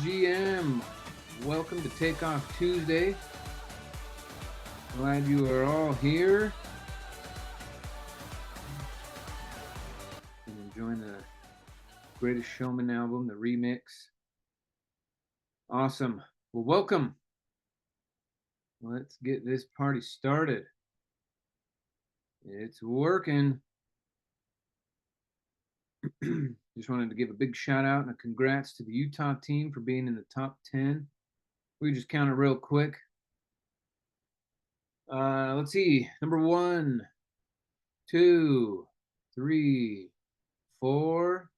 GM, welcome to Takeoff Tuesday. Glad you are all here and enjoying the Greatest Showman album, the remix. Awesome. Well, welcome. Let's get this party started. It's working. Just wanted to give a big shout out and a congrats to the Utah team for being in the top 10. We just count it real quick. Let's see. Number 1, 2, 3, 4.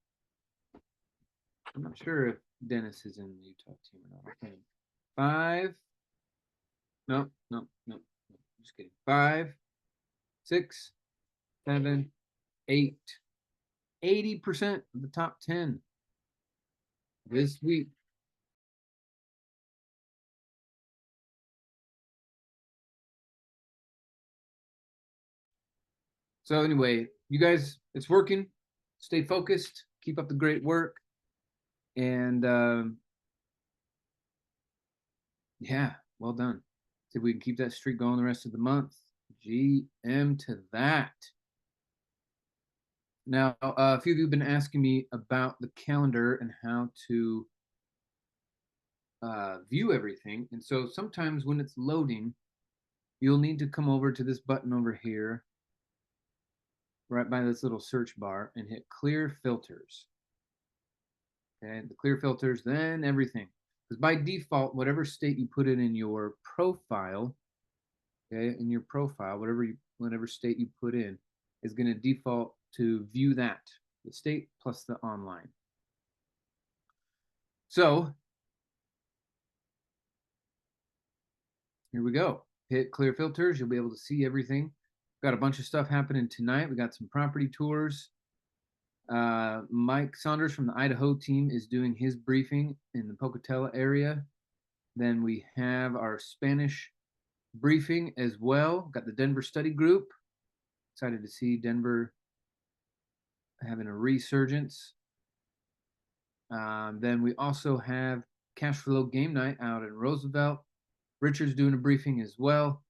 I'm not sure if Dennis is in the Utah team or not. Okay. 5. No. Just kidding. 5, 6, 7, 8. 80% of the top 10 this week. So anyway, you guys, it's working. Stay focused. Keep up the great work. And yeah, well done. See if we can keep that streak going the rest of the month. GM to that. Now, a few of you have been asking me about the calendar and how to view everything. And so sometimes when it's loading, you'll need to come over to this button over here, right by this little search bar, and hit clear filters. Okay, the clear filters, then everything. Because by default, whatever state you put it in your profile, okay, in your profile, whatever state you put in, is going to default to view that, the state plus the online. So here we go. Hit clear filters. You'll be able to see everything. Got a bunch of stuff happening tonight. We got some property tours. Mike Saunders from the Idaho team is doing his briefing in the Pocatello area. Then we have our Spanish briefing as well. Got the Denver study group. Excited to see Denver having a resurgence. Then we also have Cash Flow Game Night out in Roosevelt. Richard's doing a briefing as well.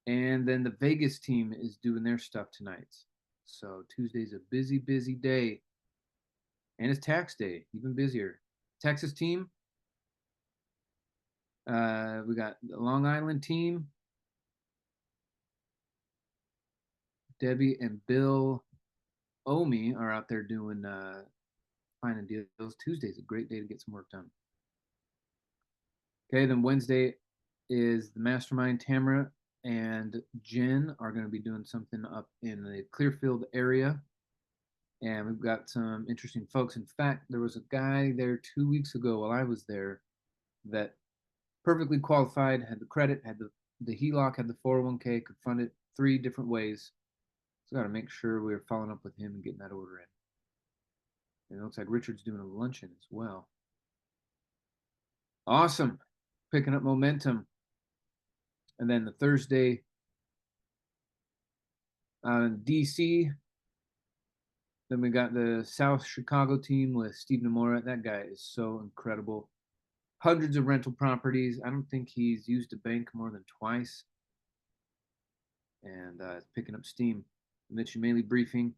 And then the Vegas team is doing their stuff tonight. So Tuesday's a busy, busy day. And it's tax day, even busier. Texas team. We got the Long Island team. Debbie and Bill Omi are out there doing finding deals. Tuesday's a great day to get some work done. Okay, then Wednesday is the Mastermind. Tamara and Jen are going to be doing something up in the Clearfield area. And we've got some interesting folks. In fact, there was a guy there 2 weeks ago while I was there that perfectly qualified, had the credit, had the HELOC, had the 401k, could fund it 3 different ways. So got to make sure we're following up with him and getting that order in. And it looks like Richard's doing a luncheon as well. Awesome. Picking up momentum. And then the Thursday in DC. Then we got the South Chicago team with Steve Namora. That guy is so incredible. Hundreds of rental properties. I don't think he's used a bank more than twice. And it's picking up steam. Mitch Maley briefing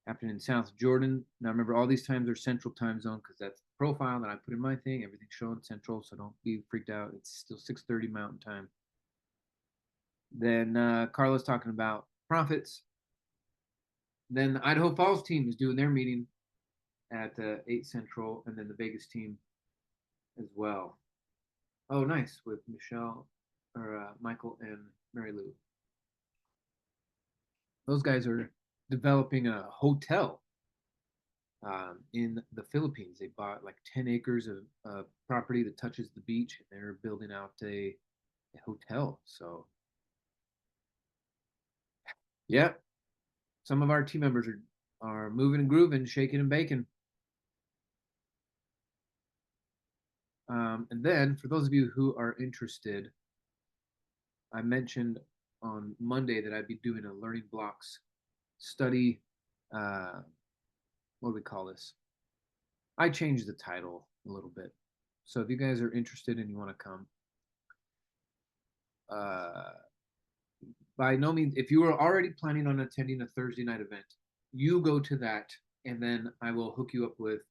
happening in South Jordan. Now remember, all these times are Central Time Zone because that's the profile that I put in my thing. Everything's showing Central, so don't be freaked out. It's still 6:30 Mountain Time. Then Carla's talking about profits. Then the Idaho Falls team is doing their meeting at 8 Central, and then the Vegas team as well. Oh, nice, with Michael and Mary Lou. Those guys are developing a hotel in the Philippines. They bought like 10 acres of property that touches the beach, and they're building out a hotel. So, yeah, some of our team members are moving and grooving, shaking and baking. And then, for those of you who are interested, I mentioned on Monday that I'd be doing a learning blocks study. What do we call this? I changed the title a little bit. So if you guys are interested and you want to come, uh, by no means, if you were already planning on attending a Thursday night event, you go to that, and then I will hook you up with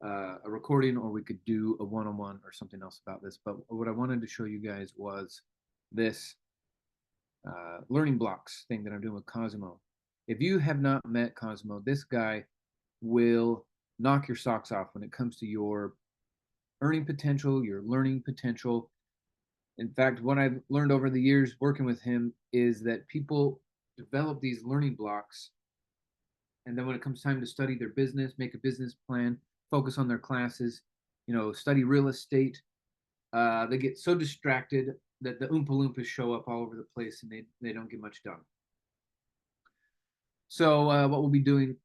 a recording, or we could do a one-on-one or something else about this. But what I wanted to show you guys was this learning blocks thing that I'm doing with Cosimo. If you have not met Cosimo, this guy will knock your socks off when it comes to your earning potential, your learning potential. In fact, what I've learned over the years working with him is that people develop these learning blocks, and then when it comes time to study their business, make a business plan, focus on their classes, study real estate, they get so distracted that the Oompa Loompas show up all over the place and they don't get much done. So what we'll be doing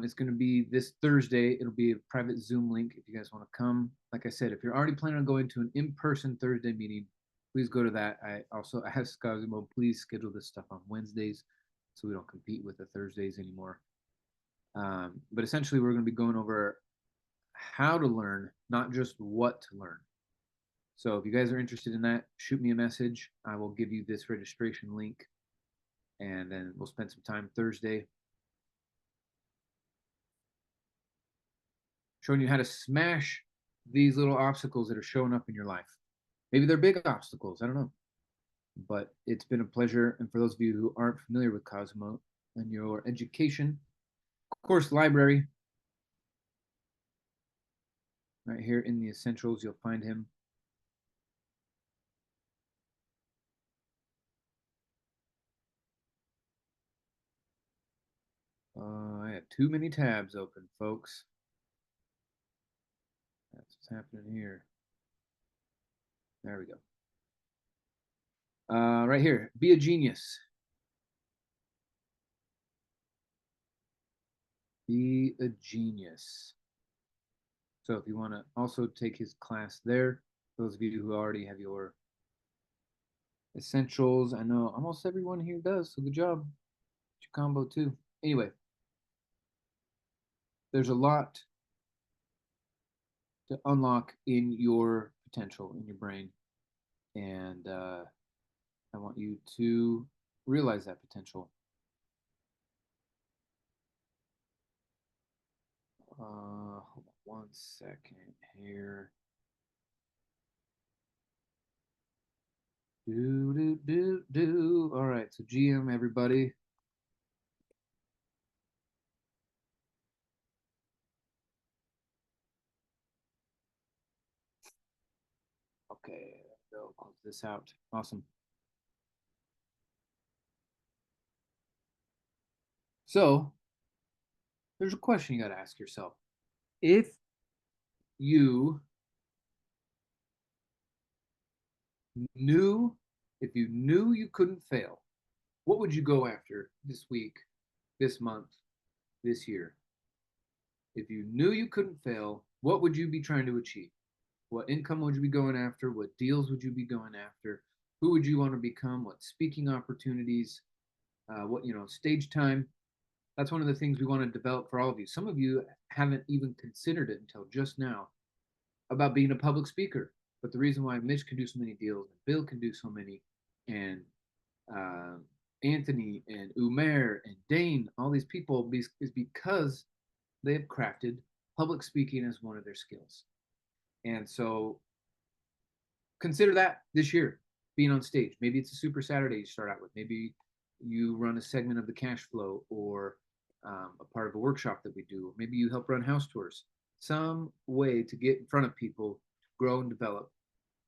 is going to be this Thursday. It'll be a private Zoom link if you guys want to come. Like I said, if you're already planning on going to an in-person Thursday meeting, please go to that. I also asked Cosimo, please schedule this stuff on Wednesdays so we don't compete with the Thursdays anymore. But essentially, we're going to be going over how to learn, not just what to learn. So if you guys are interested in that, shoot me a message. I will give you this registration link, and then we'll spend some time Thursday showing you how to smash these little obstacles that are showing up in your life. Maybe they're big obstacles, I don't know. But it's been a pleasure. And for those of you who aren't familiar with Cosmo and your education, of course, library. Right here in the essentials, you'll find him. I have too many tabs open, folks. That's what's happening here. There we go. Right here, be a genius. Be a genius. So if you want to also take his class there, those of you who already have your essentials, I know almost everyone here does, so good job. Your combo too. Anyway, there's a lot to unlock in your potential in your brain, and I want you to realize that potential. Hold on one second here. Do. All right, so GM, everybody. Okay, go close this out. Awesome. So there's a question you got to ask yourself. If you knew, if you knew you couldn't fail, what would you go after this week, this month, this year? If you knew you couldn't fail, what would you be trying to achieve? What income would you be going after? What deals would you be going after? Who would you want to become? What speaking opportunities? What stage time? That's one of the things we want to develop for all of you. Some of you haven't even considered it until just now about being a public speaker. But the reason why Mitch can do so many deals and Bill can do so many, and uh, Anthony and Umair and Dane, all these people, is because they have crafted public speaking as one of their skills. And so consider that this year, being on stage. Maybe it's a super Saturday you start out with. Maybe you run a segment of the cash flow, or a part of a workshop that we do. Or maybe you help run house tours. Some way to get in front of people, grow and develop.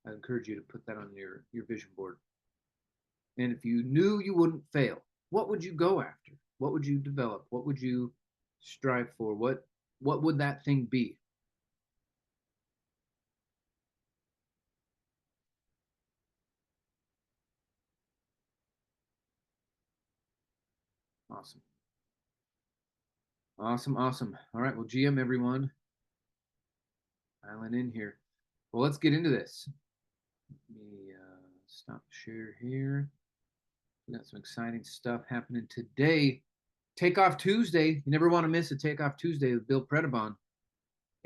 I encourage you to put that on your vision board. And if you knew you wouldn't fail, what would you go after? What would you develop? What would you strive for? What would that thing be? Awesome. Awesome, awesome. All right, well, GM everyone, island in here. Well, let's get into this. Let me stop share here. We got some exciting stuff happening today. Takeoff Tuesday. You never want to miss a Takeoff Tuesday with Bill Predebon.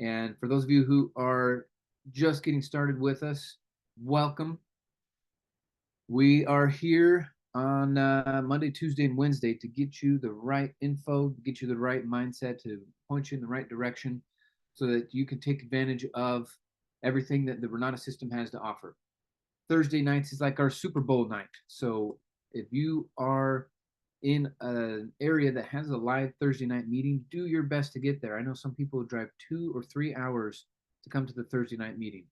And for those of you who are just getting started with us, welcome. We are here on Monday, Tuesday, and Wednesday to get you the right info, get you the right mindset, to point you in the right direction so that you can take advantage of everything that the Renatus system has to offer. Thursday nights is like our Super Bowl night. So if you are in an area that has a live Thursday night meeting, do your best to get there. I know some people drive 2 or 3 hours to come to the Thursday night meeting.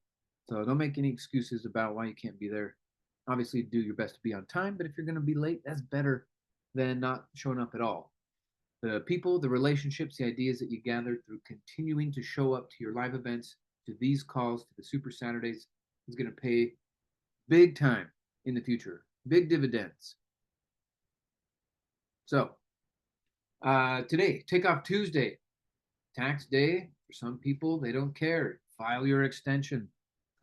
So don't make any excuses about why you can't be there. Obviously, do your best to be on time, but if you're going to be late, that's better than not showing up at all. The people, the relationships, the ideas that you gather through continuing to show up to your live events, to these calls, to the Super Saturdays, is going to pay big time in the future, big dividends. So today, Takeoff Tuesday, tax day. For some people, they don't care. File your extension.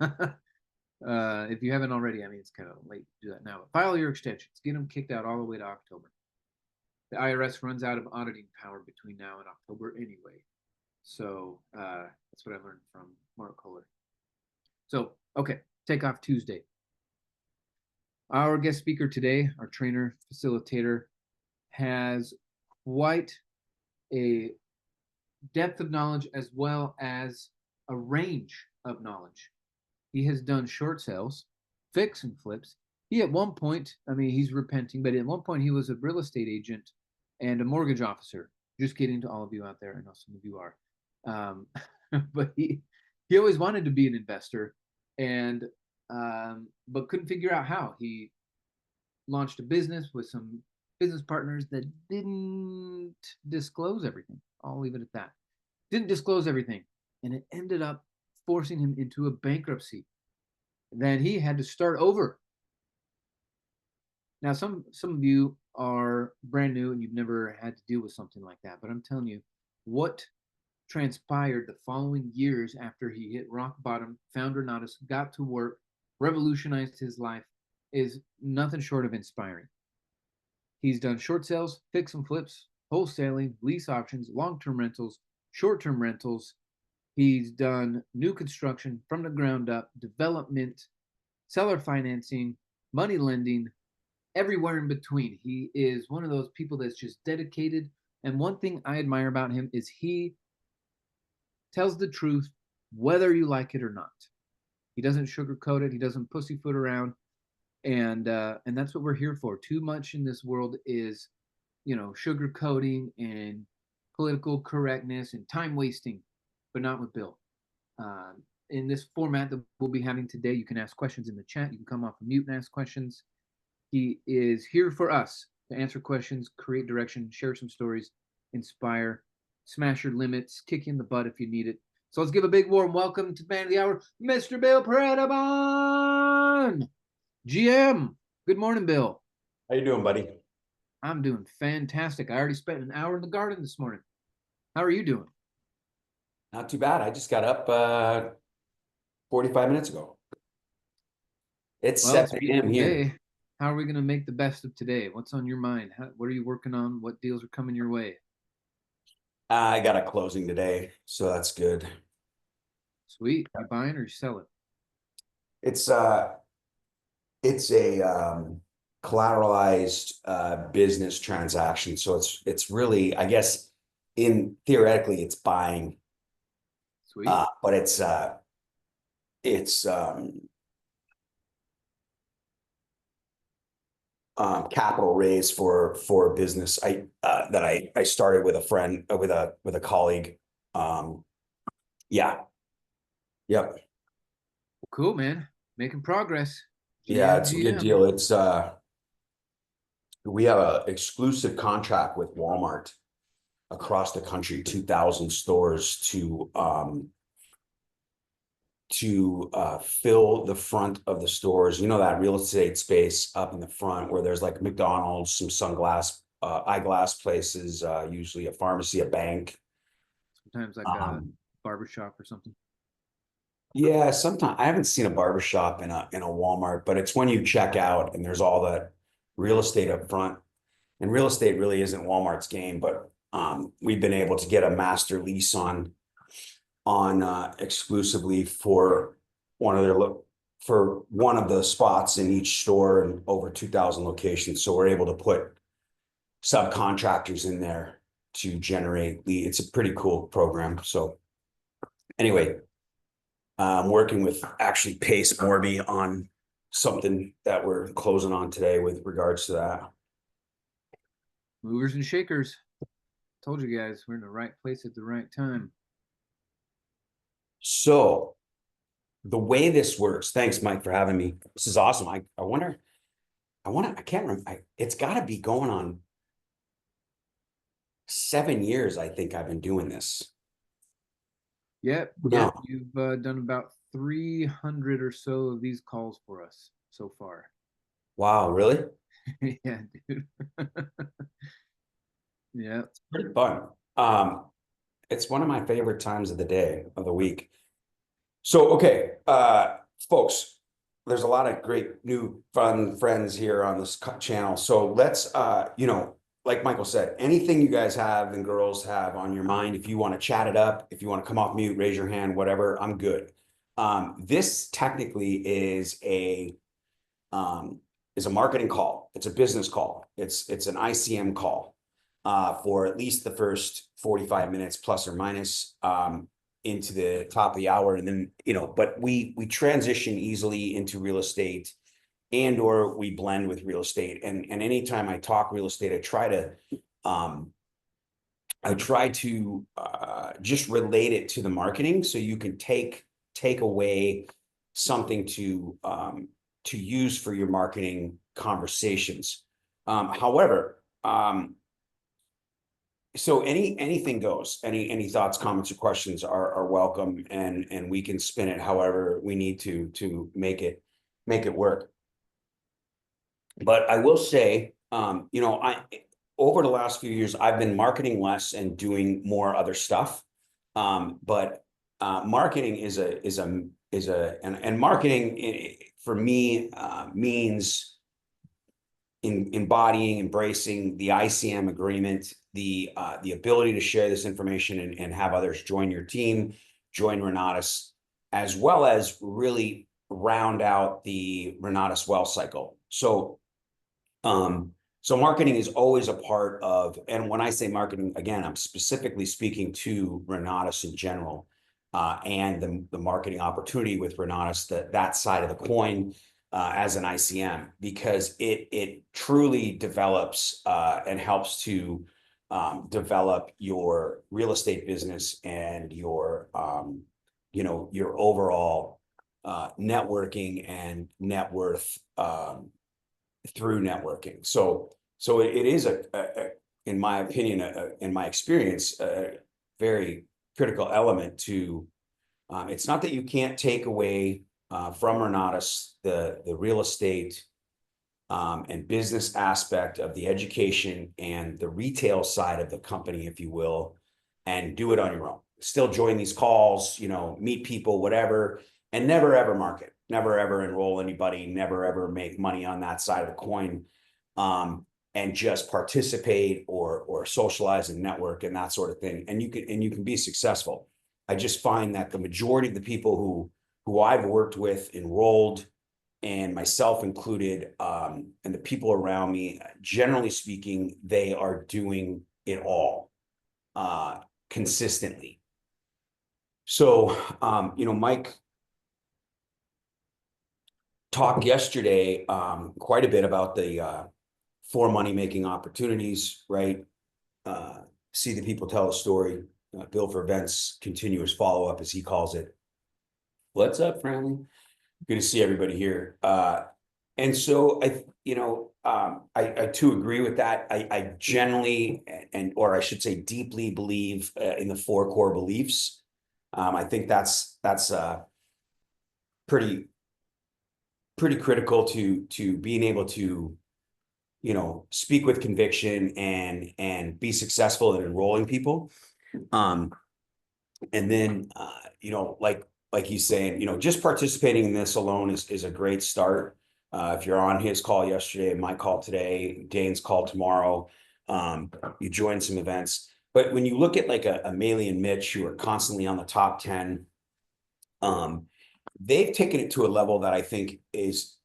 If you haven't already, I mean, it's kind of late to do that now. But file your extensions. Get them kicked out all the way to October. The IRS runs out of auditing power between now and October anyway. So that's what I learned from Mark Kohler. So, okay, Takeoff Tuesday. Our guest speaker today, our trainer, facilitator, has quite a depth of knowledge as well as a range of knowledge. He has done short sales, fix and flips. He at one point, I mean, he's repenting, but at one point he was a real estate agent and a mortgage officer. Just kidding to all of you out there. I know some of you are. But he always wanted to be an investor, and but couldn't figure out how. He launched a business with some business partners that didn't disclose everything. I'll leave it at that. Didn't disclose everything. And it ended up forcing him into a bankruptcy. Then he had to start over. Now, some of you are brand new and you've never had to deal with something like that. But I'm telling you, what transpired the following years after he hit rock bottom, found Renatus, got to work, revolutionized his life, is nothing short of inspiring. He's done short sales, fix and flips, wholesaling, lease options, long-term rentals, short-term rentals. He's done new construction from the ground up, development, seller financing, money lending, everywhere in between. He is one of those people that's just dedicated. And one thing I admire about him is he tells the truth, whether you like it or not. He doesn't sugarcoat it. He doesn't pussyfoot around. And that's what we're here for. Too much in this world is, sugarcoating and political correctness and time wasting, but not with Bill. In this format that we'll be having today, you can ask questions in the chat. You can come off of mute and ask questions. He is here for us to answer questions, create direction, share some stories, inspire, smash your limits, kick you in the butt if you need it. So let's give a big warm welcome to Man of the Hour, Mr. Bill Predebon. GM, good morning, Bill. How you doing, buddy? I'm doing fantastic. I already spent an hour in the garden this morning. How are you doing? Not too bad. I just got up 45 minutes ago. It's 7 a.m. here. How are we going to make the best of today? What's on your mind? What are you working on? What deals are coming your way? I got a closing today, so that's good. Sweet. You buying or you selling? It's a collateralized business transaction, so it's really, I guess, theoretically it's buying. Sweet. But it's capital raise for a business that I started with a friend, with a colleague. Yeah. Yep. Cool, man. Making progress. Yeah, it's a good deal. It's we have an exclusive contract with Walmart across the country, 2,000 stores to fill the front of the stores. You know, that real estate space up in the front where there's like McDonald's, some eyeglass places, usually a pharmacy, a bank. Sometimes like a barbershop or something. Yeah, sometimes I haven't seen a barbershop in a Walmart, but it's when you check out and there's all that real estate up front. And real estate really isn't Walmart's game, but we've been able to get a master lease on on exclusively for one of their for one of the spots in each store and over 2,000 locations. So we're able to put subcontractors in there to generate lead. It's a pretty cool program. So anyway, I'm working with actually Pace Morby on something that we're closing on today with regards to that. Movers and shakers. Told you guys we're in the right place at the right time. So the way this works, thanks, Mike, for having me. This is awesome. I can't remember. It's got to be going on 7 years. I think I've been doing this. Yep, No. yep. You've done about 300 or so of these calls for us so far. Wow, really? Yeah, dude. Yeah. It's pretty fun. It's one of my favorite times of the day, of the week. So, okay, folks, there's a lot of great new fun friends here on this channel. So let's, like Michael said, anything you guys have and girls have on your mind, if you want to chat it up, if you want to come off mute, raise your hand, whatever, I'm good. This technically is a marketing call. It's a business call. It's an ICM call for at least the first 45 minutes plus or minus into the top of the hour. And then, but we transition easily into real estate and or we blend with real estate. And anytime I talk real estate, I try to just relate it to the marketing so you can take away something to use for your marketing conversations. However, so anything goes. Any thoughts, comments, or questions are welcome, and we can spin it however we need to make it work. But I will say, over the last few years, I've been marketing less and doing more other stuff. But marketing and marketing for me means embodying, embracing the ICM agreement, the ability to share this information and have others join your team, join Renatus, as well as really round out the Renatus wealth cycle. So marketing is always a part of, and when I say marketing, again, I'm specifically speaking to Renatus in general, and the marketing opportunity with Renatus, that side of the coin, as an ICM, because it truly develops and helps to develop your real estate business and your your overall networking and net worth through networking. So it is in my opinion, in my experience, a very critical element to. It's not that you can't take away from Renatus the real estate and business aspect of the education and the retail side of the company, if you will, and do it on your own. Still join these calls, meet people, whatever, and never ever market, never ever enroll anybody, never ever make money on that side of the coin, and just participate or socialize and network and that sort of thing. And you can be successful. I just find that the majority of the people who I've worked with, enrolled, and myself included, and the people around me, generally speaking, they are doing it all consistently. So, Mike talked yesterday quite a bit about the 4 money-making opportunities, right? See the people tell a story, build for events, continuous follow-up, as he calls it. What's up, friendly? Good to see everybody here. And so I too agree with that. I generally, or I should say deeply believe in the 4 core beliefs. I think that's pretty critical to being able to, speak with conviction and be successful in enrolling people. And then, like he's saying, just participating in this alone is a great start. If you're on his call yesterday, my call today, Dane's call tomorrow, you join some events. But when you look at like a Maley and Mitch, who are constantly on the top 10, they've taken it to a level that I think is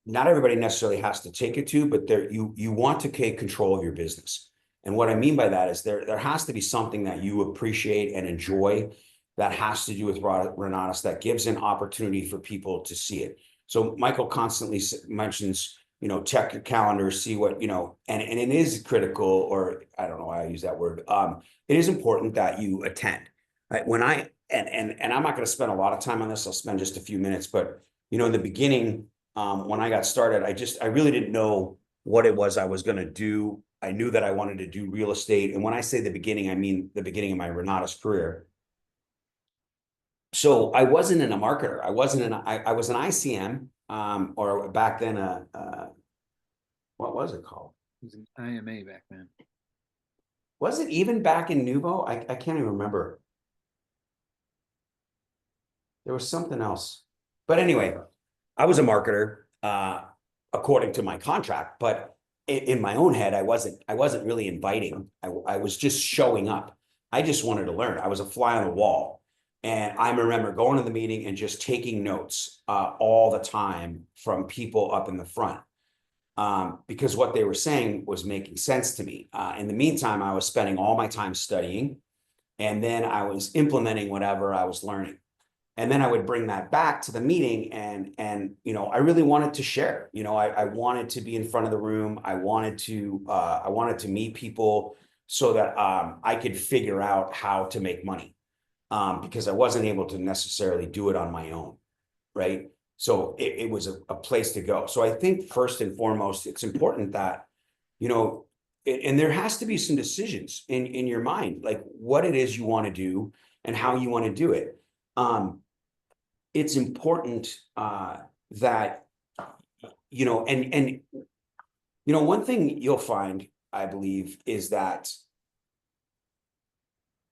not everybody necessarily has to take it to, but you want to take control of your business. And what I mean by that is there has to be something that you appreciate and enjoy that has to do with Renatus, that gives an opportunity for people to see it. So Michael constantly mentions, check your calendar, see what, and it is critical, or I don't know why I use that word. It is important that you attend. Right? When and I'm not going to spend a lot of time on this, I'll spend just a few minutes, but in the beginning, when I got started, I really didn't know what it was I was going to do. I knew that I wanted to do real estate. And when I say the beginning, I mean the beginning of my Renatus career. So I wasn't a marketer. I was an ICM, or back then, what was it called? It was an IMA back then. Was it even back in Nuvo? I can't even remember. There was something else. But anyway, I was a marketer, according to my contract, but in my own head, I wasn't really inviting. I was just showing up. I just wanted to learn. I was a fly on the wall. And I remember going to the meeting and just taking notes all the time from people up in the front, because what they were saying was making sense to me. In the meantime, I was spending all my time studying, and then I was implementing whatever I was learning. And then I would bring that back to the meeting, and I really wanted to share. I wanted to be in front of the room. I wanted to meet people so that I could figure out how to make money, because I wasn't able to necessarily do it on my own, right? So it was a place to go. So I think first and foremost, it's important that, and there has to be some decisions in your mind, like what it is you want to do and how you want to do it. It's important that, one thing you'll find, I believe, is that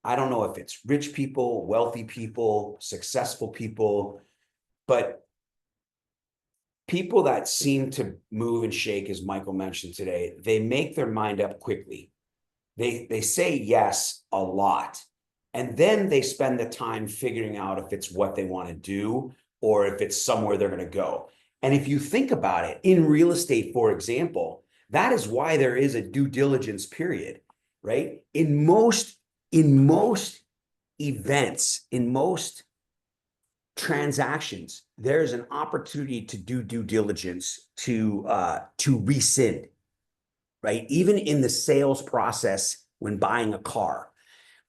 I don't know if it's rich people, wealthy people, successful people, but people that seem to move and shake, as Michael mentioned today, they make their mind up quickly. They say yes a lot. And then they spend the time figuring out if it's what they want to do or if it's somewhere they're going to go. And if you think about it, in real estate, for example, that is why there is a due diligence period, right? In most events, in most transactions, there's an opportunity to do due diligence to rescind, right? Even in the sales process when buying a car,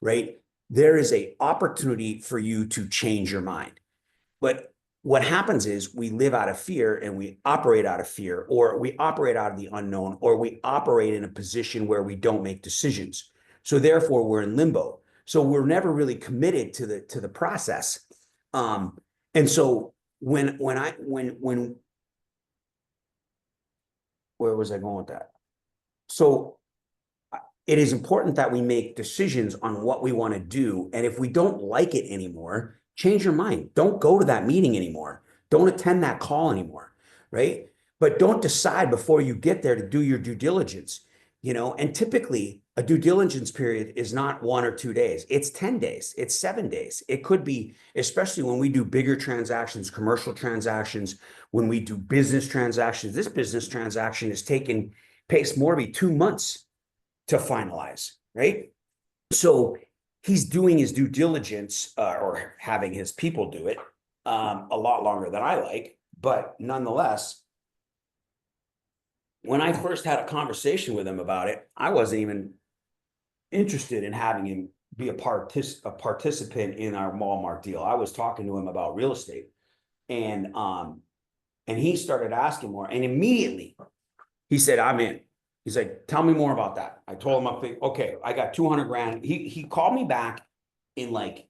right? There is an opportunity for you to change your mind. But what happens is we live out of fear and we operate out of fear, or we operate out of the unknown, or we operate in a position where we don't make decisions. So therefore we're in limbo. So we're never really committed to the process. And so when where was I going with that? So it is important that we make decisions on what we want to do. And if we don't like it anymore, change your mind. Don't go to that meeting anymore. Don't attend that call anymore, right? But don't decide before you get there to do your due diligence, and typically a due diligence period is not 1 or 2 days. It's 10 days. It's 7 days. It could be, especially when we do bigger transactions, commercial transactions, when we do business transactions. This business transaction is taking Pace Morby 2 months to finalize, right? So he's doing his due diligence, or having his people do it, a lot longer than I like, but nonetheless, when I first had a conversation with him about it, I wasn't even interested in having him be a participant in our Walmart deal. I was talking to him about real estate, and he started asking more, and immediately he said, "I'm in." He's like, "Tell me more about that." I told him, okay, I got 200 grand. He called me back in like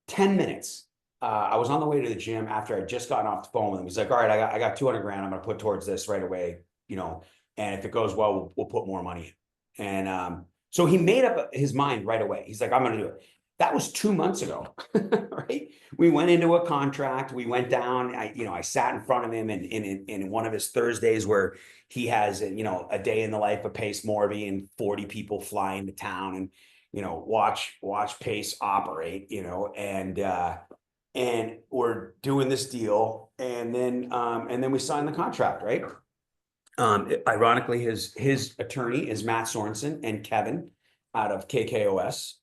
10 minutes. I was on the way to the gym after I just gotten off the phone with him. He's like, "All right, I got 200 grand. I'm going to put towards this right away, and if it goes well, we'll put more money in." And so he made up his mind right away. He's like, "I'm going to do it." That was 2 months ago, right? We went into a contract. We went down. I sat in front of him in one of his Thursdays where he has, a day in the life of Pace Morby and 40 people fly into town. And, watch Pace operate, and we're doing this deal, and then we sign the contract, right? Ironically, his attorney is Matt Sorensen and Kevin out of KKOS.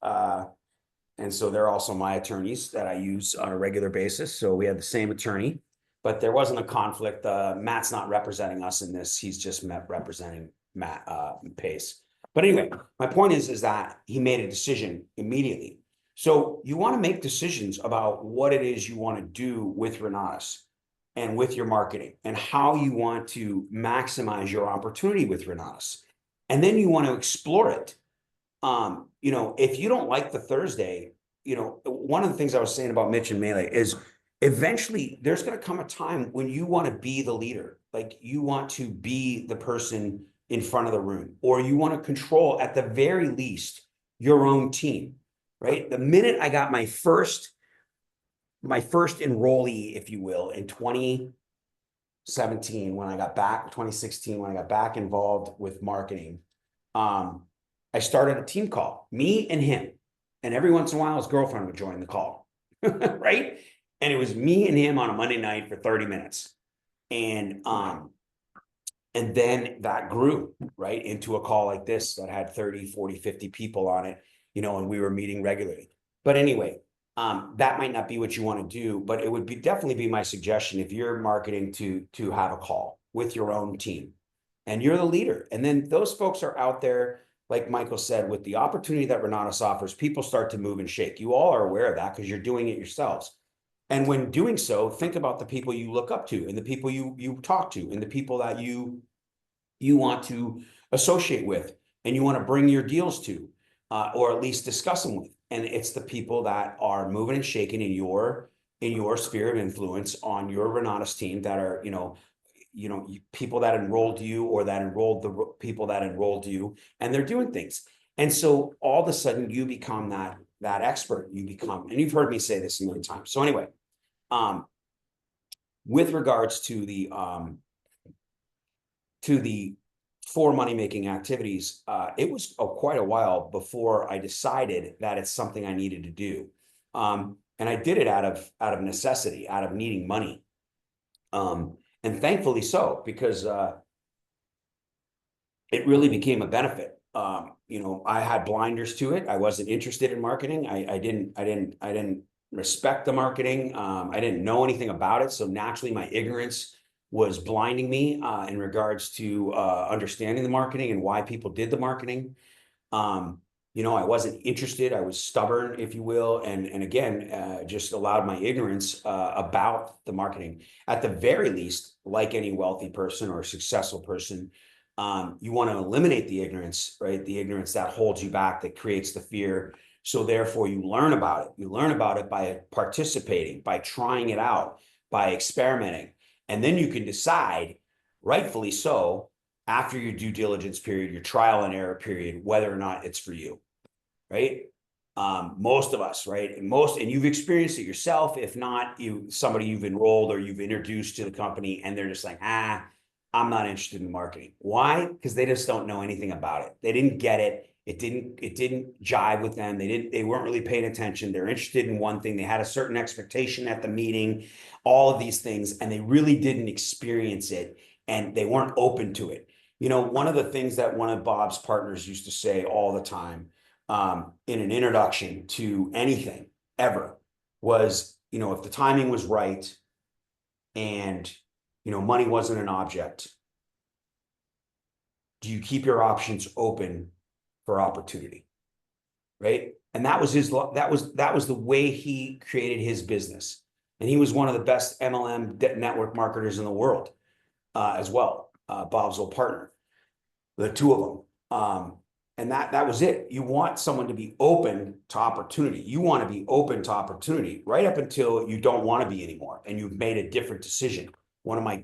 And so they're also my attorneys that I use on a regular basis. So we had the same attorney, but there wasn't a conflict. Matt's not representing us in this. He's just representing Matt Pace. But anyway, my point is that he made a decision immediately. So you want to make decisions about what it is you want to do with Renatus and with your marketing and how you want to maximize your opportunity with Renatus. And then you want to explore it. If you don't like the Thursday, one of the things I was saying about Mitch and Melee is eventually there's going to come a time when you want to be the leader. Like you want to be the person in front of the room, or you want to control at the very least your own team, right? The minute I got my first enrollee, if you will, in 2016 when I got back involved with marketing, I started a team call, me and him. And every once in a while, his girlfriend would join the call, right? And it was me and him on a Monday night for 30 minutes. And then that grew, right, into a call like this that had 30, 40, 50 people on it, and we were meeting regularly. But anyway, that might not be what you want to do, but it would definitely be my suggestion if you're marketing to have a call with your own team and you're the leader. And then those folks are out there, like Michael said, with the opportunity that Renatus offers, people start to move and shake. You all are aware of that because you're doing it yourselves. And when doing so, think about the people you look up to and the people you talk to and the people that you want to associate with and you want to bring your deals to, or at least discuss them with. And it's the people that are moving and shaking in your sphere of influence on your Renatus team that are, people that enrolled you or that enrolled the people that enrolled you, and they're doing things. And so all of a sudden you become that expert. And you've heard me say this a million times. So anyway, with regards to the for money-making activities, it was quite a while before I decided that it's something I needed to do. And I did it out of necessity, out of needing money. And thankfully so, because it really became a benefit. I had blinders to it. I wasn't interested in marketing. I didn't respect the marketing. I didn't know anything about it. So naturally my ignorance was blinding me in regards to understanding the marketing and why people did the marketing. I wasn't interested. I was stubborn, if you will. And again, just allowed my ignorance about the marketing. At the very least, like any wealthy person or successful person, you want to eliminate the ignorance, right? The ignorance that holds you back, that creates the fear. So therefore you learn about it. You learn about it by participating, by trying it out, by experimenting. And then you can decide, rightfully so, after your due diligence period, your trial and error period, whether or not it's for you, right? Most of us, right? And you've experienced it yourself. If not, somebody you've enrolled or you've introduced to the company and they're just like, I'm not interested in marketing. Why? Because they just don't know anything about it. They didn't get it. It didn't jive with them. They weren't really paying attention. They're interested in one thing. They had a certain expectation at the meeting, all of these things, and they really didn't experience it and they weren't open to it. One of the things that one of Bob's partners used to say all the time in an introduction to anything ever was, if the timing was right and, money wasn't an object, do you keep your options open for opportunity? Right. And that was the way he created his business. And he was one of the best MLM network marketers in the world as well. Bob's old partner, the two of them. And that was it. You want someone to be open to opportunity. You want to be open to opportunity right up until you don't want to be anymore. And you've made a different decision. One of my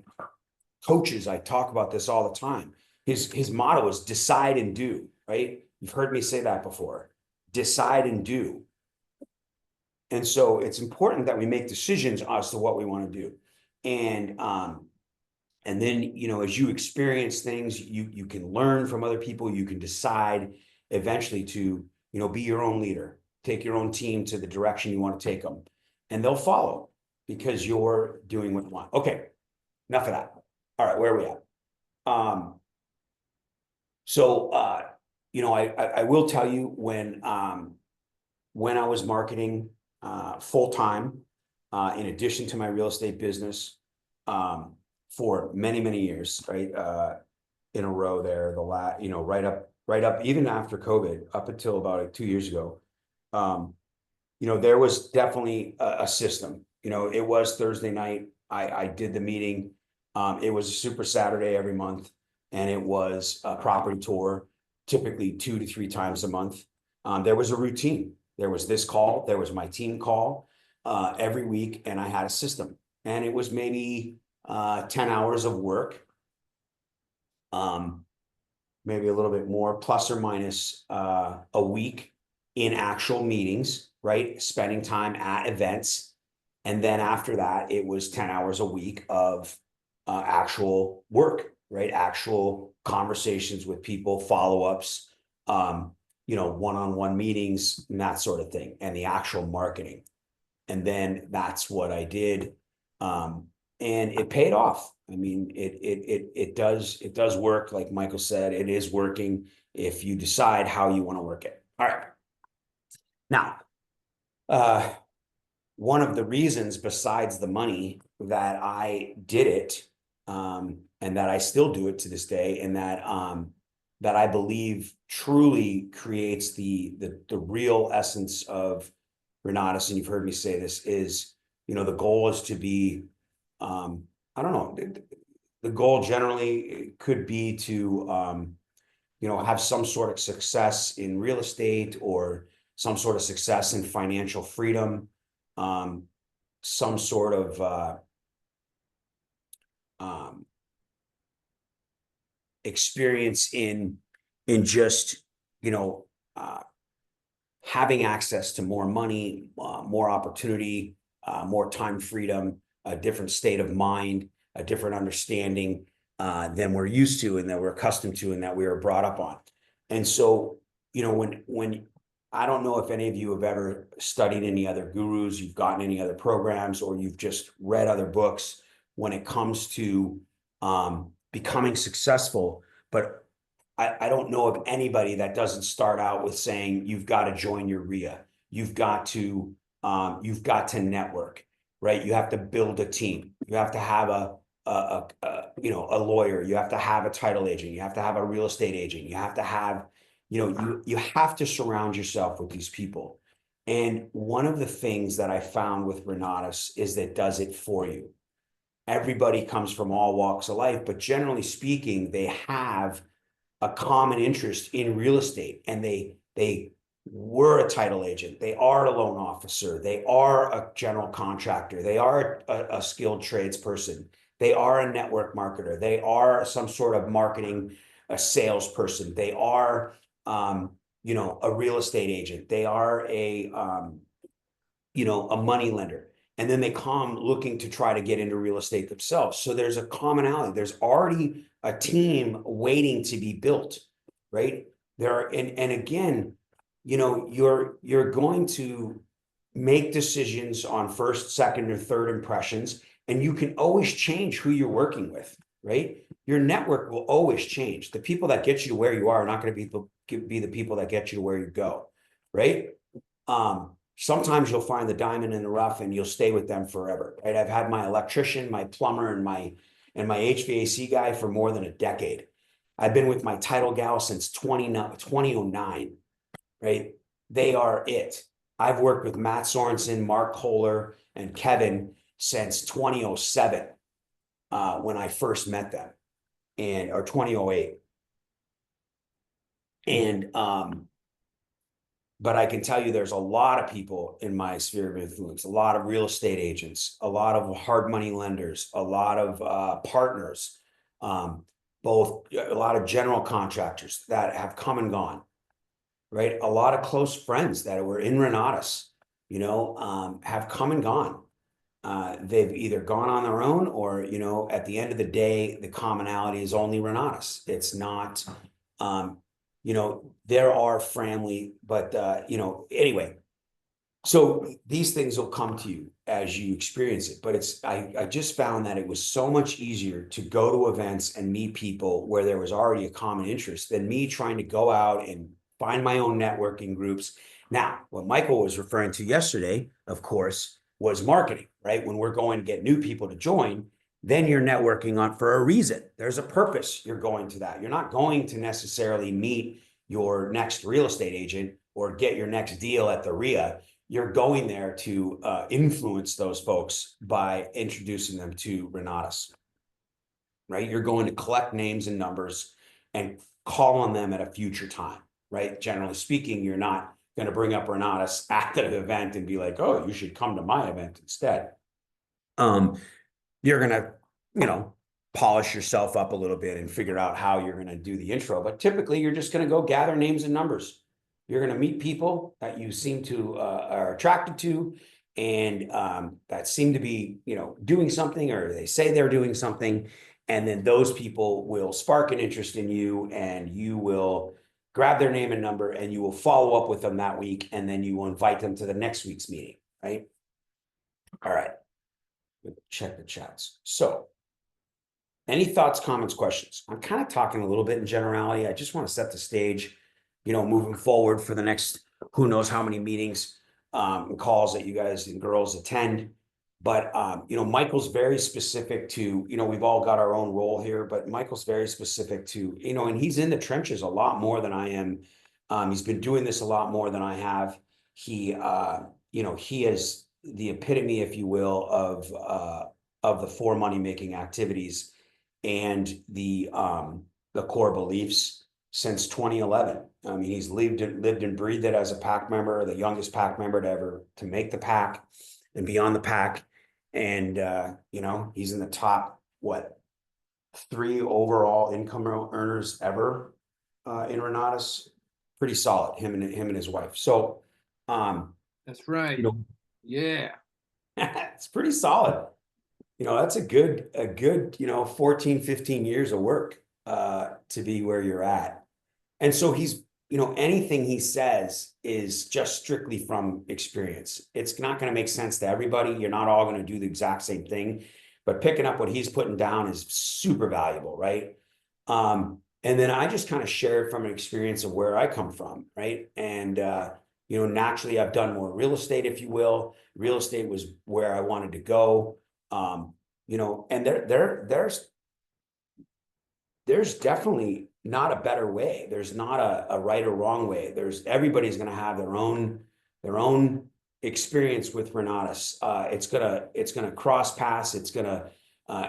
coaches, I talk about this all the time. His motto is decide and do, right? You've heard me say that before. Decide and do. And so it's important that we make decisions as to what we want to do. And then, as you experience things, you can learn from other people. You can decide eventually to be your own leader, take your own team to the direction you want to take them, and they'll follow because you're doing what you want. Okay, enough of that. All right, where are we at? So I will tell you when I was marketing full time, in addition to my real estate business, for many, many years, right? In a row there, right up, even after COVID, up until about 2 years ago. There was definitely a system. It was Thursday night. I did the meeting. It was a super Saturday every month, and it was a property tour, typically 2 to 3 times a month. There was a routine. There was this call. There was my team call every week, and I had a system. And it was maybe 10 hours of work, maybe a little bit more, plus or minus a week in actual meetings, right? Spending time at events. And then after that, it was 10 hours a week of actual work, right? Actual conversations with people, follow-ups, one-on-one meetings, and that sort of thing, and the actual marketing. And then that's what I did. And it paid off. I mean, it does work. Like Michael said, it is working if you decide how you want to work it. All right. Now, one of the reasons besides the money that I did it, and that I still do it to this day, and that I believe truly creates the real essence of Renatus, and you've heard me say this, is, the goal is to be, I don't know, the goal generally could be to, have some sort of success in real estate, or some sort of success in financial freedom, some sort of experience in just, having access to more money, more opportunity, more time freedom, a different state of mind, a different understanding than we're used to, and that we're accustomed to, and that we were brought up on. And so, when I don't know if any of you have ever studied any other gurus, you've gotten any other programs, or you've just read other books when it comes to becoming successful, but I don't know of anybody that doesn't start out with saying, you've got to join your RIA. You've got to network, right? You have to build a team. You have to have a lawyer. You have to have a title agent. You have to have a real estate agent. You have to have, you have to surround yourself with these people. And one of the things that I found with Renatus is that does it for you. Everybody comes from all walks of life, but generally speaking, they have a common interest in real estate, and they were a title agent, they are a loan officer, they are a general contractor, they are a skilled tradesperson, they are a network marketer, they are some sort of marketing, a salesperson, they are a real estate agent, they are a money lender. And then they come looking to try to get into real estate themselves. So there's a commonality. There's already a team waiting to be built, right? And again, you're going to make decisions on first, second, or third impressions, and you can always change who you're working with, right? Your network will always change. The people that get you to where you are not going to be the people that get you to where you go, right? Sometimes you'll find the diamond in the rough and you'll stay with them forever, right? I've had my electrician, my plumber, and my HVAC guy for more than a decade. I've been with my title gal since 2009, right? They are it. I've worked with Matt Sorensen, Mark Kohler, and Kevin since 2007, when I first met them, or 2008. And but I can tell you there's a lot of people in my sphere of influence, a lot of real estate agents, a lot of hard money lenders, a lot of partners, both a lot of general contractors that have come and gone, right? A lot of close friends that were in Renatus, have come and gone. They've either gone on their own, or, at the end of the day, the commonality is only Renatus. It's not, there are family, but anyway. So these things will come to you as you experience it, but I just found that it was so much easier to go to events and meet people where there was already a common interest than me trying to go out and find my own networking groups. Now, what Michael was referring to yesterday, of course, was marketing, right? When we're going to get new people to join, then you're networking on for a reason. There's a purpose you're going to that. You're not going to necessarily meet your next real estate agent or get your next deal at the RIA. You're going there to influence those folks by introducing them to Renatus, right? You're going to collect names and numbers and call on them at a future time, right? Generally speaking, you're not going to bring up Renatus at the event and be like, oh, you should come to my event instead. You're going to, polish yourself up a little bit and figure out how you're going to do the intro. But typically, you're just going to go gather names and numbers. You're going to meet people that you seem to are attracted to, and that seem to be, doing something, or they say they're doing something, and then those people will spark an interest in you, and you will grab their name and number, and you will follow up with them that week, and then you will invite them to the next week's meeting, right? All right. Check the chats. So, any thoughts, comments, questions? I'm kind of talking a little bit in generality. I just want to set the stage, moving forward for the next, who knows how many meetings and calls that you guys and girls attend. But, Michael's very specific to, we've all got our own role here, but Michael's very specific to, and he's in the trenches a lot more than I am. He's been doing this a lot more than I have. He is the epitome, if you will, of the four money-making activities and the core beliefs since 2011. I mean, he's lived and breathed it as a PAC member, the youngest PAC member to make the PAC and be on the PAC. And he's in the top 3 overall income earners ever in Renatus. Pretty solid, him and his wife. So that's right. Yeah. It's pretty solid. That's a good 14, 15 years of work to be where you're at. And so he's, anything he says is just strictly from experience. It's not going to make sense to everybody. You're not all going to do the exact same thing, but picking up what he's putting down is super valuable, right? And then I just kind of share from an experience of where I come from, right? And naturally I've done more real estate, if you will. Real estate was where I wanted to go. And there's definitely not a better way. There's not a right or wrong way. Everybody's going to have their own experience with Renatus. It's gonna cross paths. It's gonna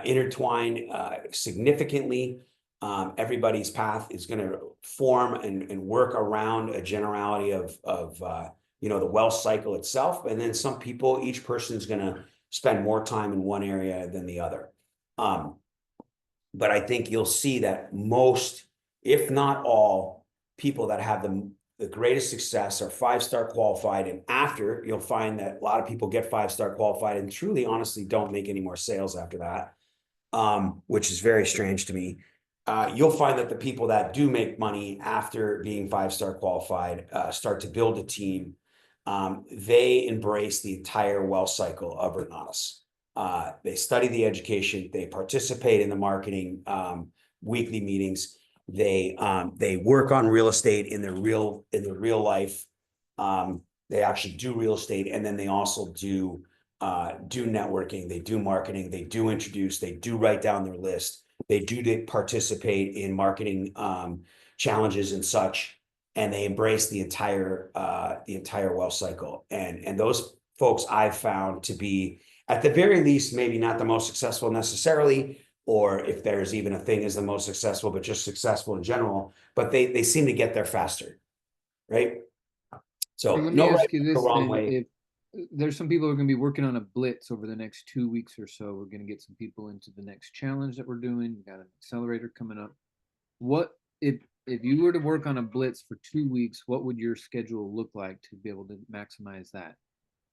intertwine significantly. Everybody's path is going to form and work around a generality of the wealth cycle itself. And then some people, each person is going to spend more time in one area than the other. But I think you'll see that most, if not all, people that have the greatest success are 5-star qualified. And after, you'll find that a lot of people get 5-star qualified and truly, honestly, don't make any more sales after that, which is very strange to me. You'll find that the people that do make money after being 5-star qualified start to build a team. They embrace the entire wealth cycle of Renatus. They study the education. They participate in the marketing weekly meetings. They work on real estate in the real life. They actually do real estate, and then they also do networking. They do marketing. They do introduce. They do write down their list. They do participate in marketing challenges and such, and they embrace the entire wealth cycle. And those folks I've found to be, at the very least, maybe not the most successful necessarily, or if there's even a thing as the most successful, but just successful in general. But they seem to get there faster, right? So let me no ask right you or this wrong then: way. if there's some people who are going to be working on a blitz over the next 2 weeks or so, we're going to get some people into the next challenge that we're doing. We got an accelerator coming up. What if you were to work on a blitz for 2 weeks? What would your schedule look like to be able to maximize that?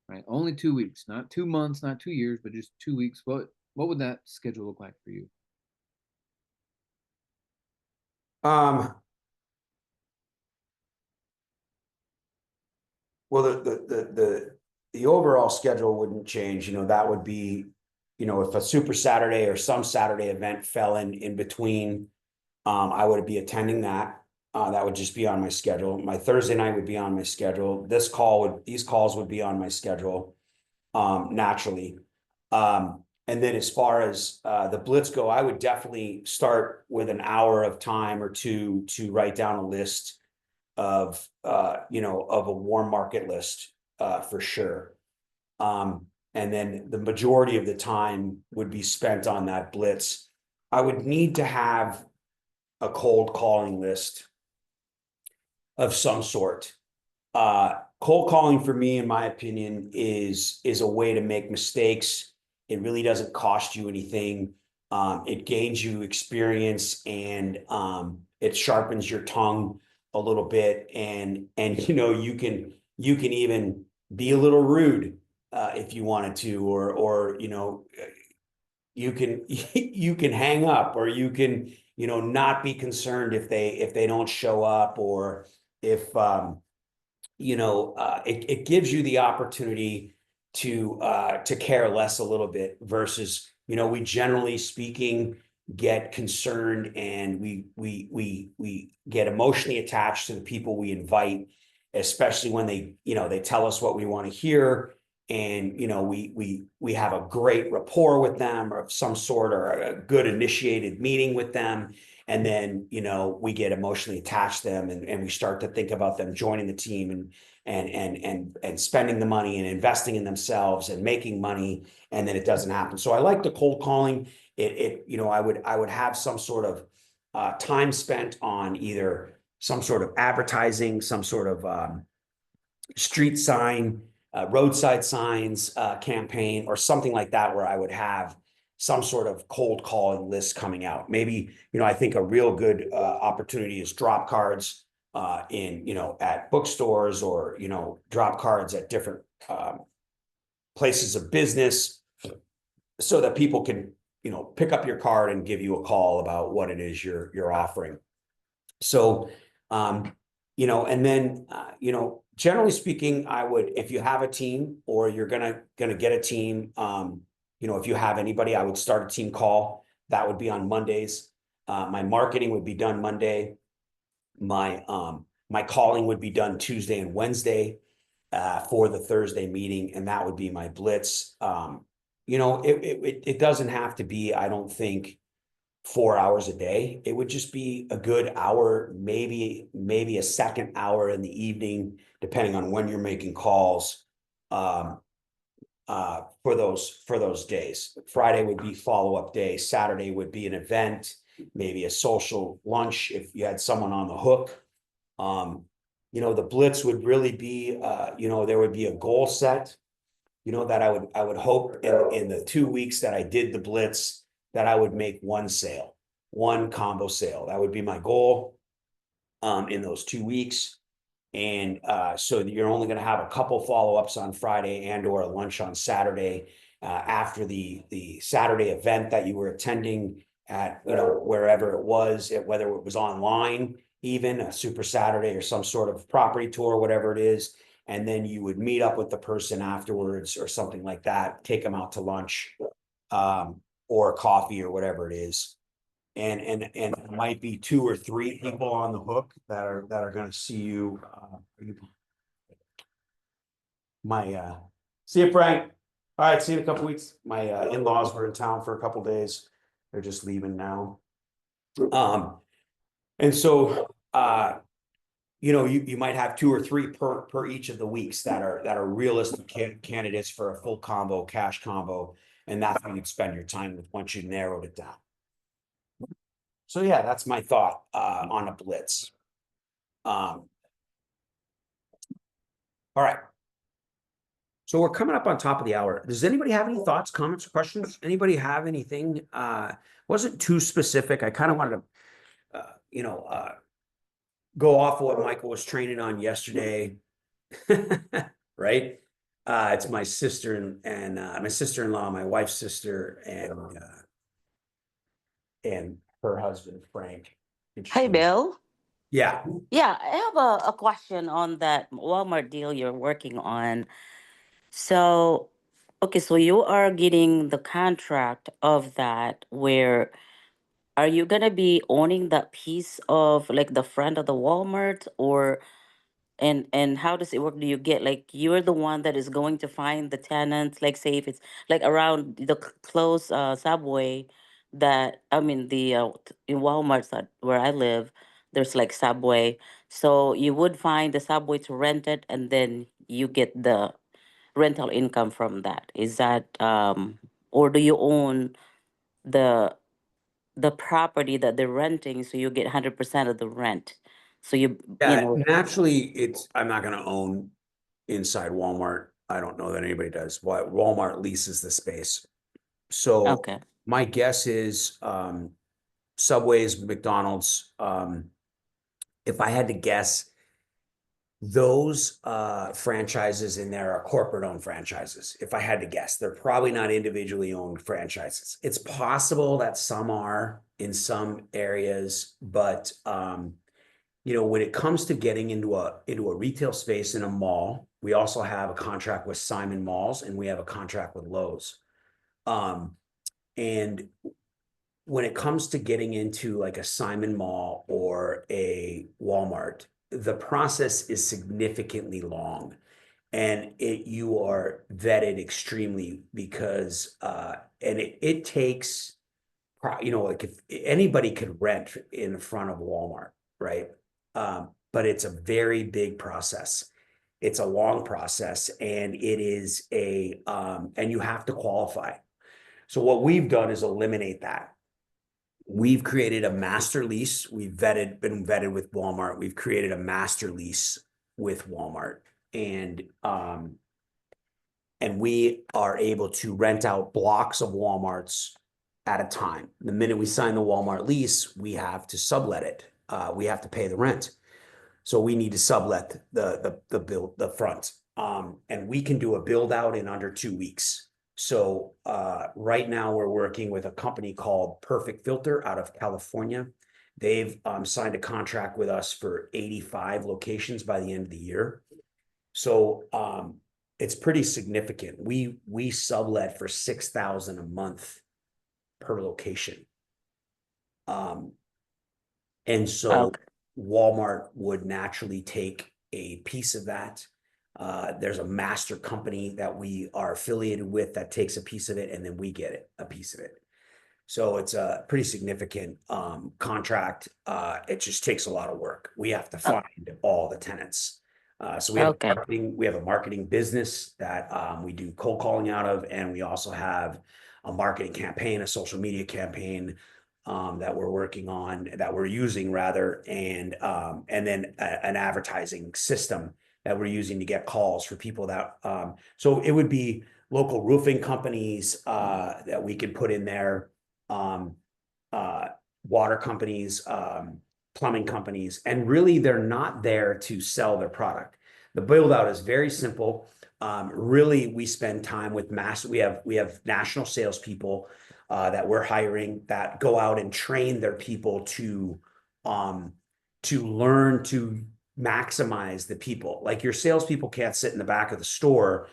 Right, only 2 weeks, not 2 months, not 2 years, but just 2 weeks. What would that schedule look like for you? Well, the overall schedule wouldn't change, that would be, if a Super Saturday or some Saturday event fell in between, I would be attending that. That would just be on my schedule. My Thursday night would be on my schedule. These calls would be on my schedule, naturally. And then as far as the blitz go, I would definitely start with an hour of time or two to write down a list of of a warm market list, for sure. And then the majority of the time would be spent on that blitz. I would need to have a cold calling list of some sort. Cold calling for me, in my opinion, is a way to make mistakes. It really doesn't cost you anything. It gains you experience, and it sharpens your tongue a little bit, and you can even be a little rude, if you wanted to, or you can you can hang up, or you can not be concerned if they don't show up, or if it gives you the opportunity to care less a little bit, versus we generally speaking get concerned, and we get emotionally attached to the people we invite, especially when they tell us what we want to hear, and we have a great rapport with them, or of some sort, or a good initiated meeting with them, and then we get emotionally attached to them, and we start to think about them joining the team, and spending the money and investing in themselves and making money, and then it doesn't happen. So I like the cold calling. I would have some sort of time spent on either some sort of advertising, some sort of street sign, roadside signs campaign, or something like that, where I would have some sort of cold calling list coming out. Maybe, I think a real good opportunity is drop cards at bookstores, or drop cards at different places of business, so that people can pick up your card and give you a call about what it is you're offering. So and then generally speaking, I would, if you have a team, or you're gonna get a team, if you have anybody, I would start a team call. That would be on Mondays. My marketing would be done Monday. My calling would be done Tuesday and Wednesday for the Thursday meeting, and that would be my blitz. It doesn't have to be, I don't think, 4 hours a day. It would just be a good hour, maybe a second hour in the evening, depending on when you're making calls, for those days. Friday would be follow-up day. Saturday would be an event, maybe a social lunch if you had someone on the hook. The blitz would really be, there would be a goal set, that I would hope in the 2 weeks that I did the blitz, that I would make one combo sale. That would be my goal in those 2 weeks. And so you're only going to have a couple follow-ups on Friday, and/or a lunch on Saturday, after the Saturday event that you were attending at, wherever it was, whether it was online, even a Super Saturday, or some sort of property tour, whatever it is. And then you would meet up with the person afterwards, or something like that, take them out to lunch, or coffee, or whatever it is. And it might be 2 or 3 people on the hook that are going to see you. See you, Frank. All right, see you in a couple weeks. My in-laws were in town for a couple days. They're just leaving now. And so you might have 2 or 3 per each of the weeks that are realistic candidates for a full combo, cash combo, and that's when you'd spend your time with, once you narrowed it down. So yeah, that's my thought on a blitz. All right. So we're coming up on top of the hour. Does anybody have any thoughts, comments, questions? Anybody have anything? Wasn't too specific. I kind of wanted to, go off what Michael was training on yesterday, right? It's my sister and my sister-in-law, my wife's sister, and her husband Frank. Hi, Bill. Yeah, Yeah, I have a question on that Walmart deal you're working on. So, okay, so you are getting the contract of that where are you gonna be owning that piece of like the front of the Walmart, or and how does it work? Do you get like you're the one that is going to find the tenants, like say if it's like around the close subway that I mean the in Walmart that where I live, there's like subway. So you would find the subway to rent it and then you get the rental income from that. Is that or do you own the the property that they're renting so you get 100% of the rent? So you yeah. know, Naturally, I'm not going to own inside Walmart. I don't know that anybody does. But Walmart leases the space. So okay. my guess is Subway's, McDonald's. If I had to guess, those franchises in there are corporate owned franchises. If I had to guess, they're probably not individually owned franchises. It's possible that some are in some areas, but when it comes to getting into a retail space in a mall, we also have a contract with Simon Malls and we have a contract with Lowe's. And when it comes to getting into like a Simon Mall or a Walmart, the process is significantly long, and you are vetted extremely because and it takes, like if anybody could rent in front of Walmart, right? But it's a very big process. It's a long process, and it is and you have to qualify. So what we've done is eliminate that. We've created a master lease. Been vetted with Walmart. We've created a master lease with Walmart, and we are able to rent out blocks of Walmarts at a time. The minute we sign the Walmart lease, we have to sublet it. We have to pay the rent. So we need to sublet the front. And we can do a build out in under 2 weeks. So right now we're working with a company called Perfect Filter out of California. They've signed a contract with us for 85 locations by the end of the year. So it's pretty significant. We sublet for 6,000 a month per location. And so Okay. Walmart would naturally take a piece of that. There's a master company that we are affiliated with that takes a piece of it, and then we get a piece of it. So it's a pretty significant contract. It just takes a lot of work. We have to Oh, find all the tenants. So okay. we have a marketing business that we do cold calling out of, and we also have a marketing campaign, a social media campaign that we're working on, that we're using rather, and then an advertising system that we're using to get calls for people that. So it would be local roofing companies that we could put in there, uh, water companies, plumbing companies, and really they're not there to sell their product. The build out is very simple. Really, we spend time with we have national salespeople that we're hiring that go out and train their people to learn to maximize the people. Like your salespeople can't sit in the back of the store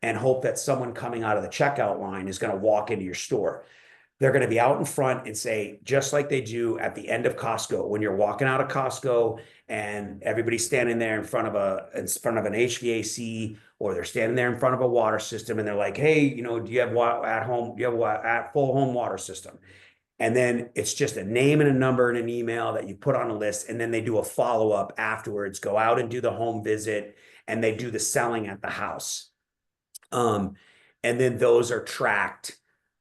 and hope that someone coming out of the checkout line is going to walk into your store. They're going to be out in front and say, just like they do at the end of Costco, when you're walking out of Costco and everybody's standing there in front of an HVAC, or they're standing there in front of a water system, and they're like, hey, do you have at home? Do you have at full home water system? And then it's just a name and a number and an email that you put on a list. And then they do a follow-up afterwards, go out and do the home visit, and they do the selling at the house. And then those are tracked.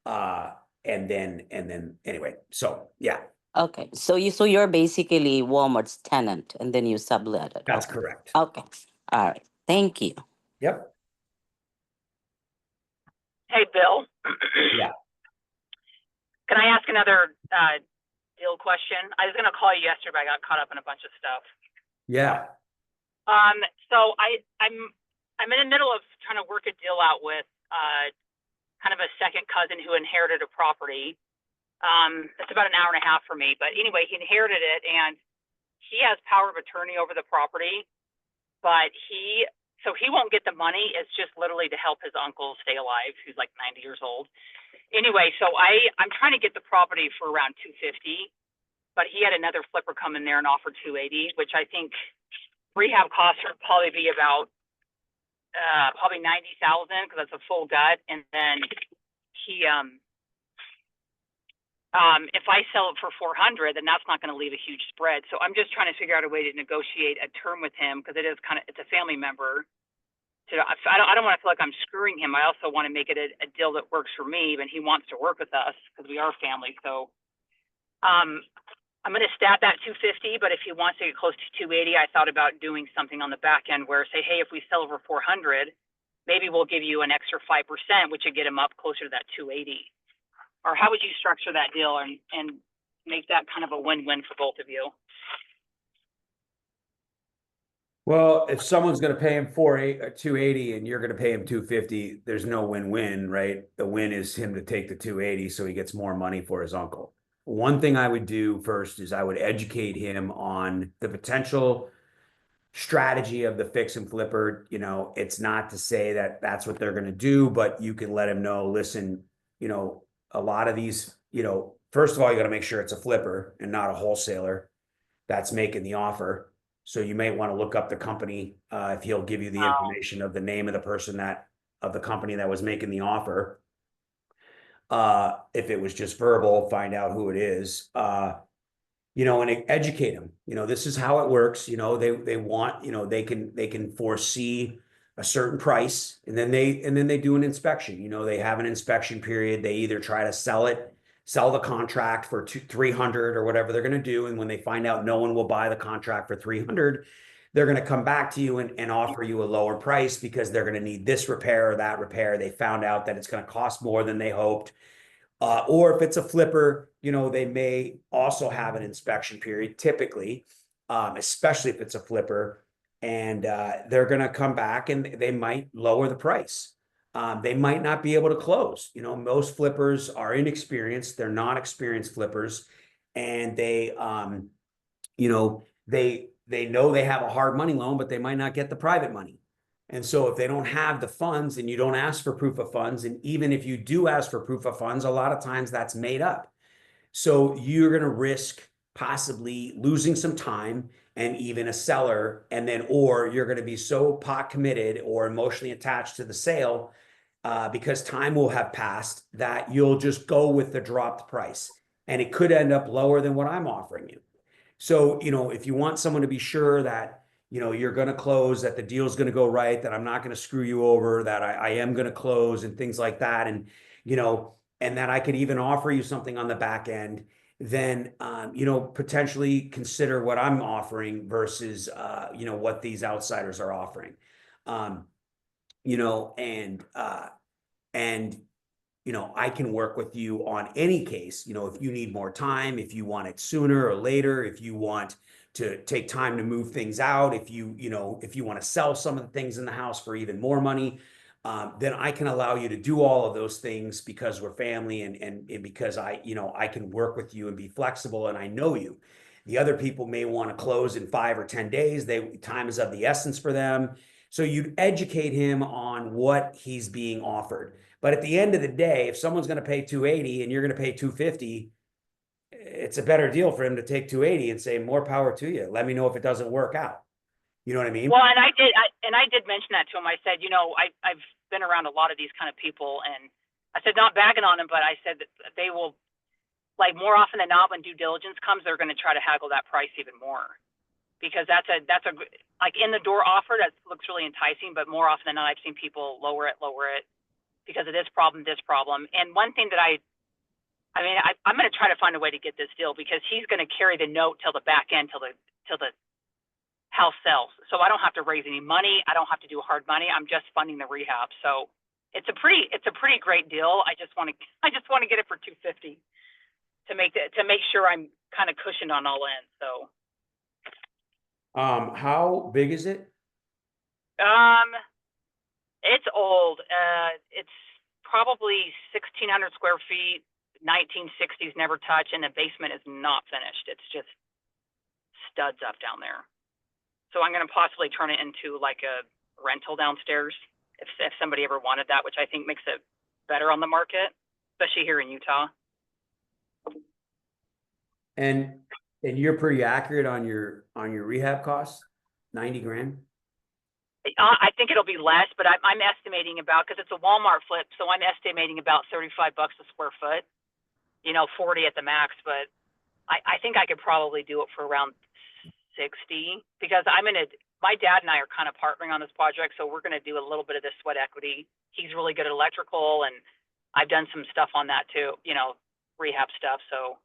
And then anyway, so yeah, Okay. So you're basically Walmart's tenant and then you sublet it. that's Okay. correct. Okay. All right. Thank you. Yep. Hey, Bill. Yeah. Can I ask another deal question? I was going to call you yesterday, but I got caught up in a bunch of stuff. Yeah. So I'm in the middle of trying to work a deal out with kind of a second cousin who inherited a property. It's about an hour and a half for me, but anyway, he inherited it, and he has power of attorney over the property, but so he won't get the money. It's just literally to help his uncle stay alive, who's like 90 years old. Anyway, so I'm trying to get the property for around 250, but he had another flipper come in there and offer 280, which I think rehab costs would probably be about probably 90,000 because that's a full gut. And then he if I sell it for 400, then that's not going to leave a huge spread. So I'm just trying to figure out a way to negotiate a term with him because it's a family member. So I don't want to feel like I'm screwing him. I also want to make it a deal that works for me, but he wants to work with us because we are family. So I'm going to stab that 250, but if he wants to get close to 280, I thought about doing something on the back end where say, hey, if we sell over 400, maybe we'll give you an extra 5%, which would get him up closer to that 280. Or how would you structure that deal and make that kind of a win-win for both of you? Well, if someone's going to pay him 280 and you're going to pay him 250, there's no win-win, right? The win is him to take the 280 so he gets more money for his uncle. One thing I would do first is I would educate him on the potential strategy of the fix and flipper. You know, it's not to say that that's what they're going to do, but you can let him know, listen, you know, a lot of these, you know, first of all, you got to make sure it's a flipper and not a wholesaler that's making the offer. So you may want to look up the company if he'll give you the information of the name of the person of the company that was making the offer. If it was just verbal, find out who it is. You know, and educate them. You know, this is how it works. You know, they want, you know, they can foresee a certain price, and then they do an inspection. You know, they have an inspection period. They either try to sell the contract for 300 or whatever they're going to do, and when they find out no one will buy the contract for 300, they're going to come back to you and offer you a lower price because they're going to need this repair or that repair. They found out that it's going to cost more than they hoped. Or if it's a flipper, you know, they may also have an inspection period, typically, especially if it's a flipper, and they're going to come back and they might lower the price. They might not be able to close. You know, most flippers are inexperienced. They're not experienced flippers, and they, you know, they know they have a hard money loan, but they might not get the private money. And so if they don't have the funds and you don't ask for proof of funds, and even if you do ask for proof of funds, a lot of times that's made up. So you're going to risk possibly losing some time and even a seller, and then, or you're going to be so pot committed or emotionally attached to the sale because time will have passed that you'll just go with the dropped price. And it could end up lower than what I'm offering you. So, you know, if you want someone to be sure that, you know, you're going to close, that the deal's going to go right, that I'm not going to screw you over, that I am going to close and things like that. And, you know, and that I could even offer you something on the back end, then, you know, potentially consider what I'm offering versus, you know, what these outsiders are offering. You know, and, you know, I can work with you on any case. You know, if you need more time, if you want it sooner or later, if you want to take time to move things out, if you want to sell some of the things in the house for even more money, then I can allow you to do all of those things because we're family and because I can work with you and be flexible and I know you. The other people may want to close in 5 or 10 days. Time is of the essence for them. So you educate him on what he's being offered. But at the end of the day, if someone's going to pay 280 and you're going to pay 250, it's a better deal for him to take 280 and say, more power to you. Let me know if it doesn't work out. You know what I mean? Well, and I did mention that to him. I said, you know, I've been around a lot of these kind of people, and I said, not bagging on them, but I said that they will, like, more often than not, when due diligence comes, they're going to try to haggle that price even more. Because that's a like in the door offer that looks really enticing, but more often than not, I've seen people lower it because of this problem. And one thing that I'm going to try to find a way to get this deal because he's going to carry the note till the back end, till the house sells. So I don't have to raise any money. I don't have to do hard money. I'm just funding the rehab. So it's a pretty great deal. I just want to get it for 250 to make sure I'm kind of cushioned on all ends. So. How big is it? It's old. It's probably 1,600 square feet, 1960s, never touched, and the basement is not finished. It's just studs up down there. So I'm going to possibly turn it into like a rental downstairs if somebody ever wanted that, which I think makes it better on the market, especially here in Utah. And you're pretty accurate on your rehab costs, 90 grand. I think it'll be less, but I'm estimating about, because it's a Walmart flip, so I'm estimating about $35 a square foot, 40 at the max, but I think I could probably do it for around 60, because my dad and I are kind of partnering on this project, so we're going to do a little bit of this sweat equity. He's really good at electrical, and I've done some stuff on that too, rehab stuff. So,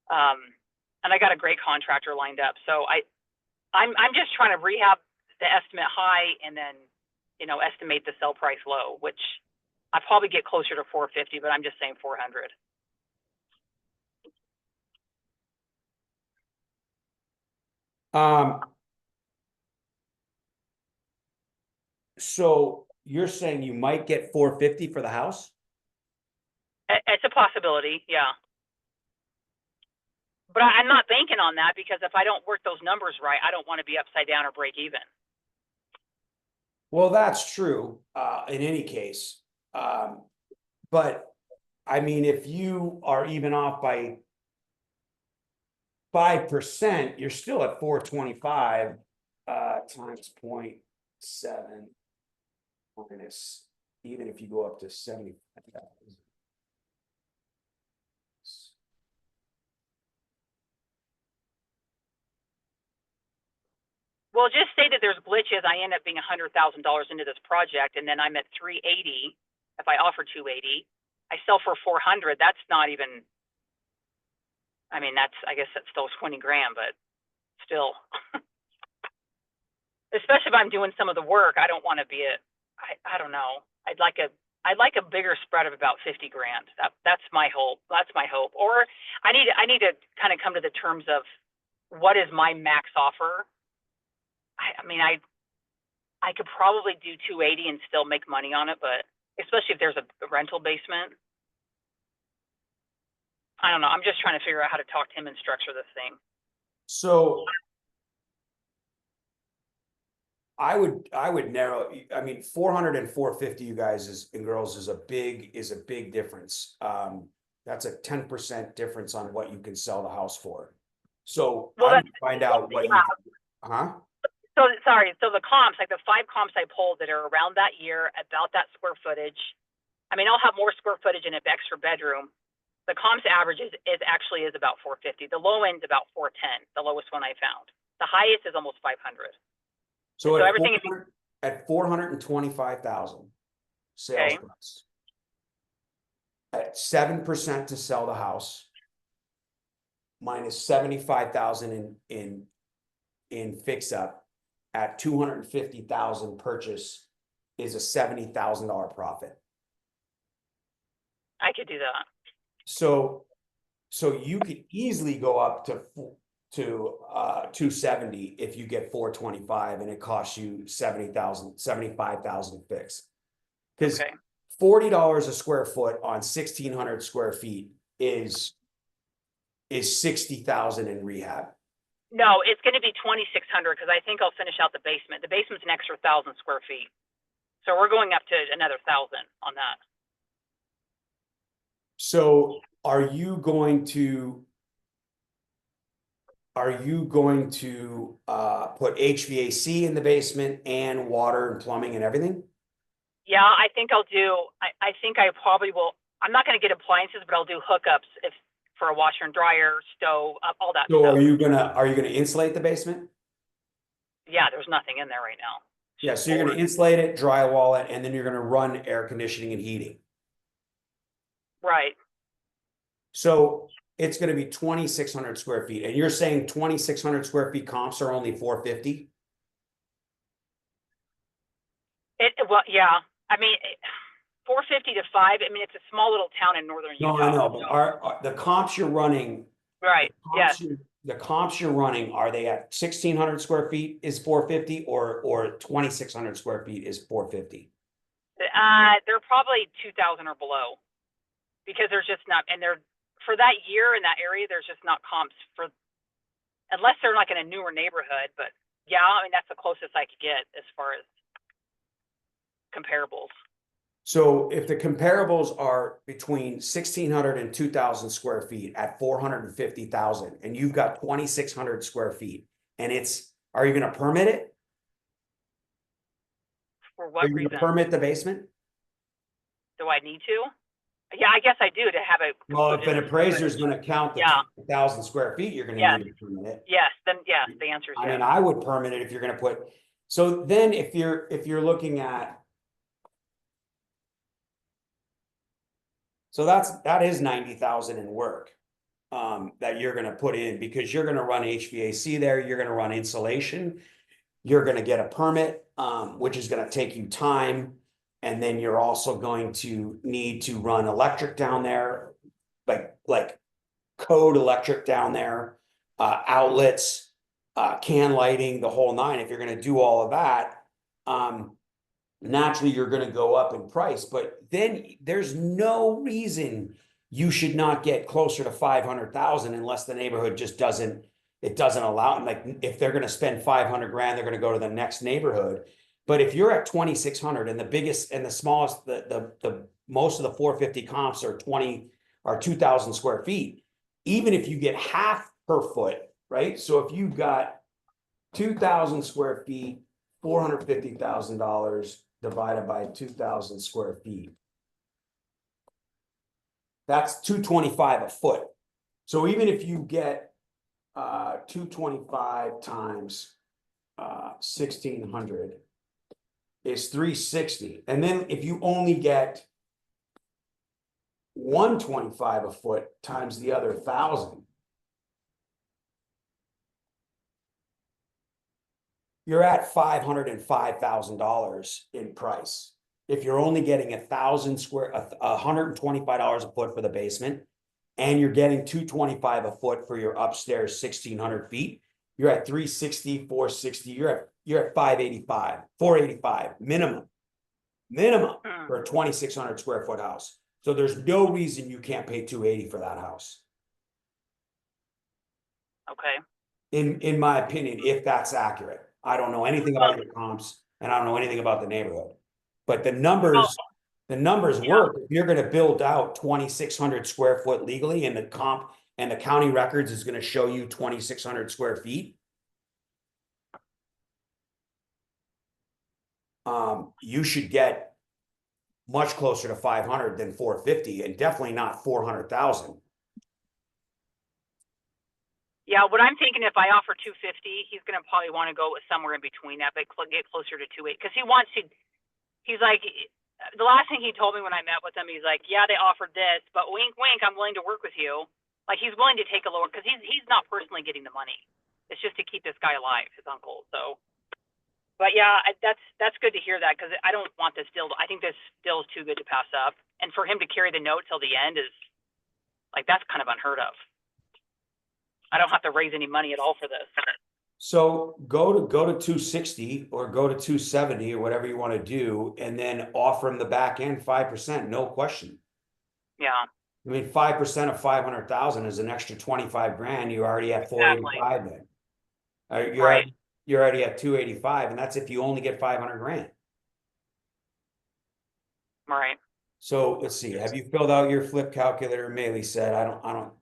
and I got a great contractor lined up. So I'm just trying to rehab the estimate high and then, estimate the sell price low, which I probably get closer to 450, but I'm just saying 400. So you're saying you might get 450 for the house? It's a possibility, yeah. But I'm not banking on that, because if I don't work those numbers right, I don't want to be upside down or break even. Well, that's true, in any case. But I mean, if you are even off by 5%, you're still at 425, times 0.7 minus, even if you go up to 70. Well, just say that there's glitches. I end up being $100,000 into this project, and then I'm at 380. If I offer 280, I sell for 400. That's not even. I mean, I guess that's still 20 grand, but still. Especially if I'm doing some of the work, I don't want to be I don't know. I'd like a bigger spread of about 50 grand. That's my hope. That's my hope. Or I need to kind of come to the terms of what is my max offer. I mean, I could probably do 280 and still make money on it, but especially if there's a rental basement. I don't know. I'm just trying to figure out how to talk to him and structure this thing. So I would narrow, I mean, 400 and 450, you guys and girls, is a big difference. That's a 10% difference on what you can sell the house for. So I would find out what you can, So sorry. So the comps, like the 5 comps I pulled that are around that year, about that square footage. I mean, I'll have more square footage in an extra bedroom. The comps average is about 450. The low end is about 410. The lowest one I found. The highest is almost 500. So everything at 425,000 sales price, at 7% to sell the house, minus 75,000 in fix up, at 250,000 purchase, is a $70,000 profit. I could do that. So you could easily go up to 270 if you get 425, and it costs you 75,000 fix. Because $40 a square foot on 1,600 square feet is 60,000 in rehab. No, it's going to be 2,600, because I think I'll finish out the basement. The basement's an extra 1,000 square feet, so we're going up to another 1,000 on that. So are you going to put HVAC in the basement and water and plumbing and everything? Yeah, I think I'll do. I think I probably will. I'm not going to get appliances, but I'll do hookups for a washer and dryer, stove, all that So stuff. are you gonna insulate the basement? Yeah, there's nothing in there right now. Yeah, so you're gonna insulate it, drywall it, and then you're gonna run air conditioning and heating. Right. So it's gonna be 2,600 square feet, and you're saying 2,600 square feet comps are only 450? Well, yeah. I mean, 450 to 5. I mean, it's a small little town in northern Utah. No, I know, but are the comps you're running? Right. Yes. The comps you're running, are they at 1,600 square feet is 450, or 2,600 square feet is 450? They're probably 2,000 or below, because there's just not, and they're for that year in that area. There's just not comps for unless they're like in a newer neighborhood, but yeah, I mean, that's the closest I could get as far as comparables. So if the comparables are between 1,600 and 2,000 square feet at 450,000, and you've got 2,600 square feet, and are you going to permit it? For Are what you going reason? to permit the basement? Do I need to? Yeah, I guess I do to have it. Well, if an included in the appraiser is footage. going to count the Yeah. 1,000 square feet, you're going to Yes. need to permit it. Yes, then yes, the answer is I yes. mean, I would permit it if you're going to put, so then if you're looking at, so that is 90,000 in work that you're going to put in, because you're going to run HVAC there, you're going to run insulation, you're going to get a permit, which is going to take you time, and then you're also going to need to run electric down there, like code electric down there, outlets, can lighting, the whole nine. If you're going to do all of that, naturally you're going to go up in price, but then there's no reason you should not get closer to 500,000 unless the neighborhood just doesn't allow it. Like if they're going to spend 500 grand, they're going to go to the next neighborhood. But if you're at 2,600 and the biggest and the smallest, the most of the 450 comps are 2,000 square feet, even if you get half per foot, right? So if you've got 2,000 square feet, $450,000 divided by 2,000 square feet. That's 225 a foot. So even if you get 225 times 1,600 is 360. And then if you only get 125 a foot times the other 1,000, you're at $505,000 in price. If you're only getting $125 a foot for the basement, and you're getting $225 a foot for your upstairs 1,600 feet, you're at 360, 460. You're at 585, 485 minimum for a 2,600 square foot house. So there's no reason you can't pay 280 for that house. Okay. In my opinion, if that's accurate. I don't know anything about your comps, and I don't know anything about the neighborhood, but the numbers work. If you're going to build out 2,600 square foot legally, and the comp and the county records is going to show you 2,600 square feet, you should get much closer to 500 than 450, and definitely not 400,000. Yeah, what I'm thinking, if I offer 250, he's going to probably want to go somewhere in between that, but get closer to 280, because he wants to. He's like, the last thing he told me when I met with him, he's like, yeah, they offered this, but wink, wink, I'm willing to work with you. Like, he's willing to take a lower, because he's not personally getting the money. It's just to keep this guy alive, his uncle. So, but yeah, that's good to hear that, because I don't want this deal. I think this deal is too good to pass up, and for him to carry the note till the end is like, that's kind of unheard of. I don't have to raise any money at all for this. So go to 260 or go to 270 or whatever you want to do, and then offer them the back end 5%, no question. Yeah. I mean, 5% of 500,000 is an extra 25 grand. You're already at 485 then. You're already at 285, and that's if you only get 500 grand. Right. So let's see. Have you filled out your flip calculator? Maylee said, I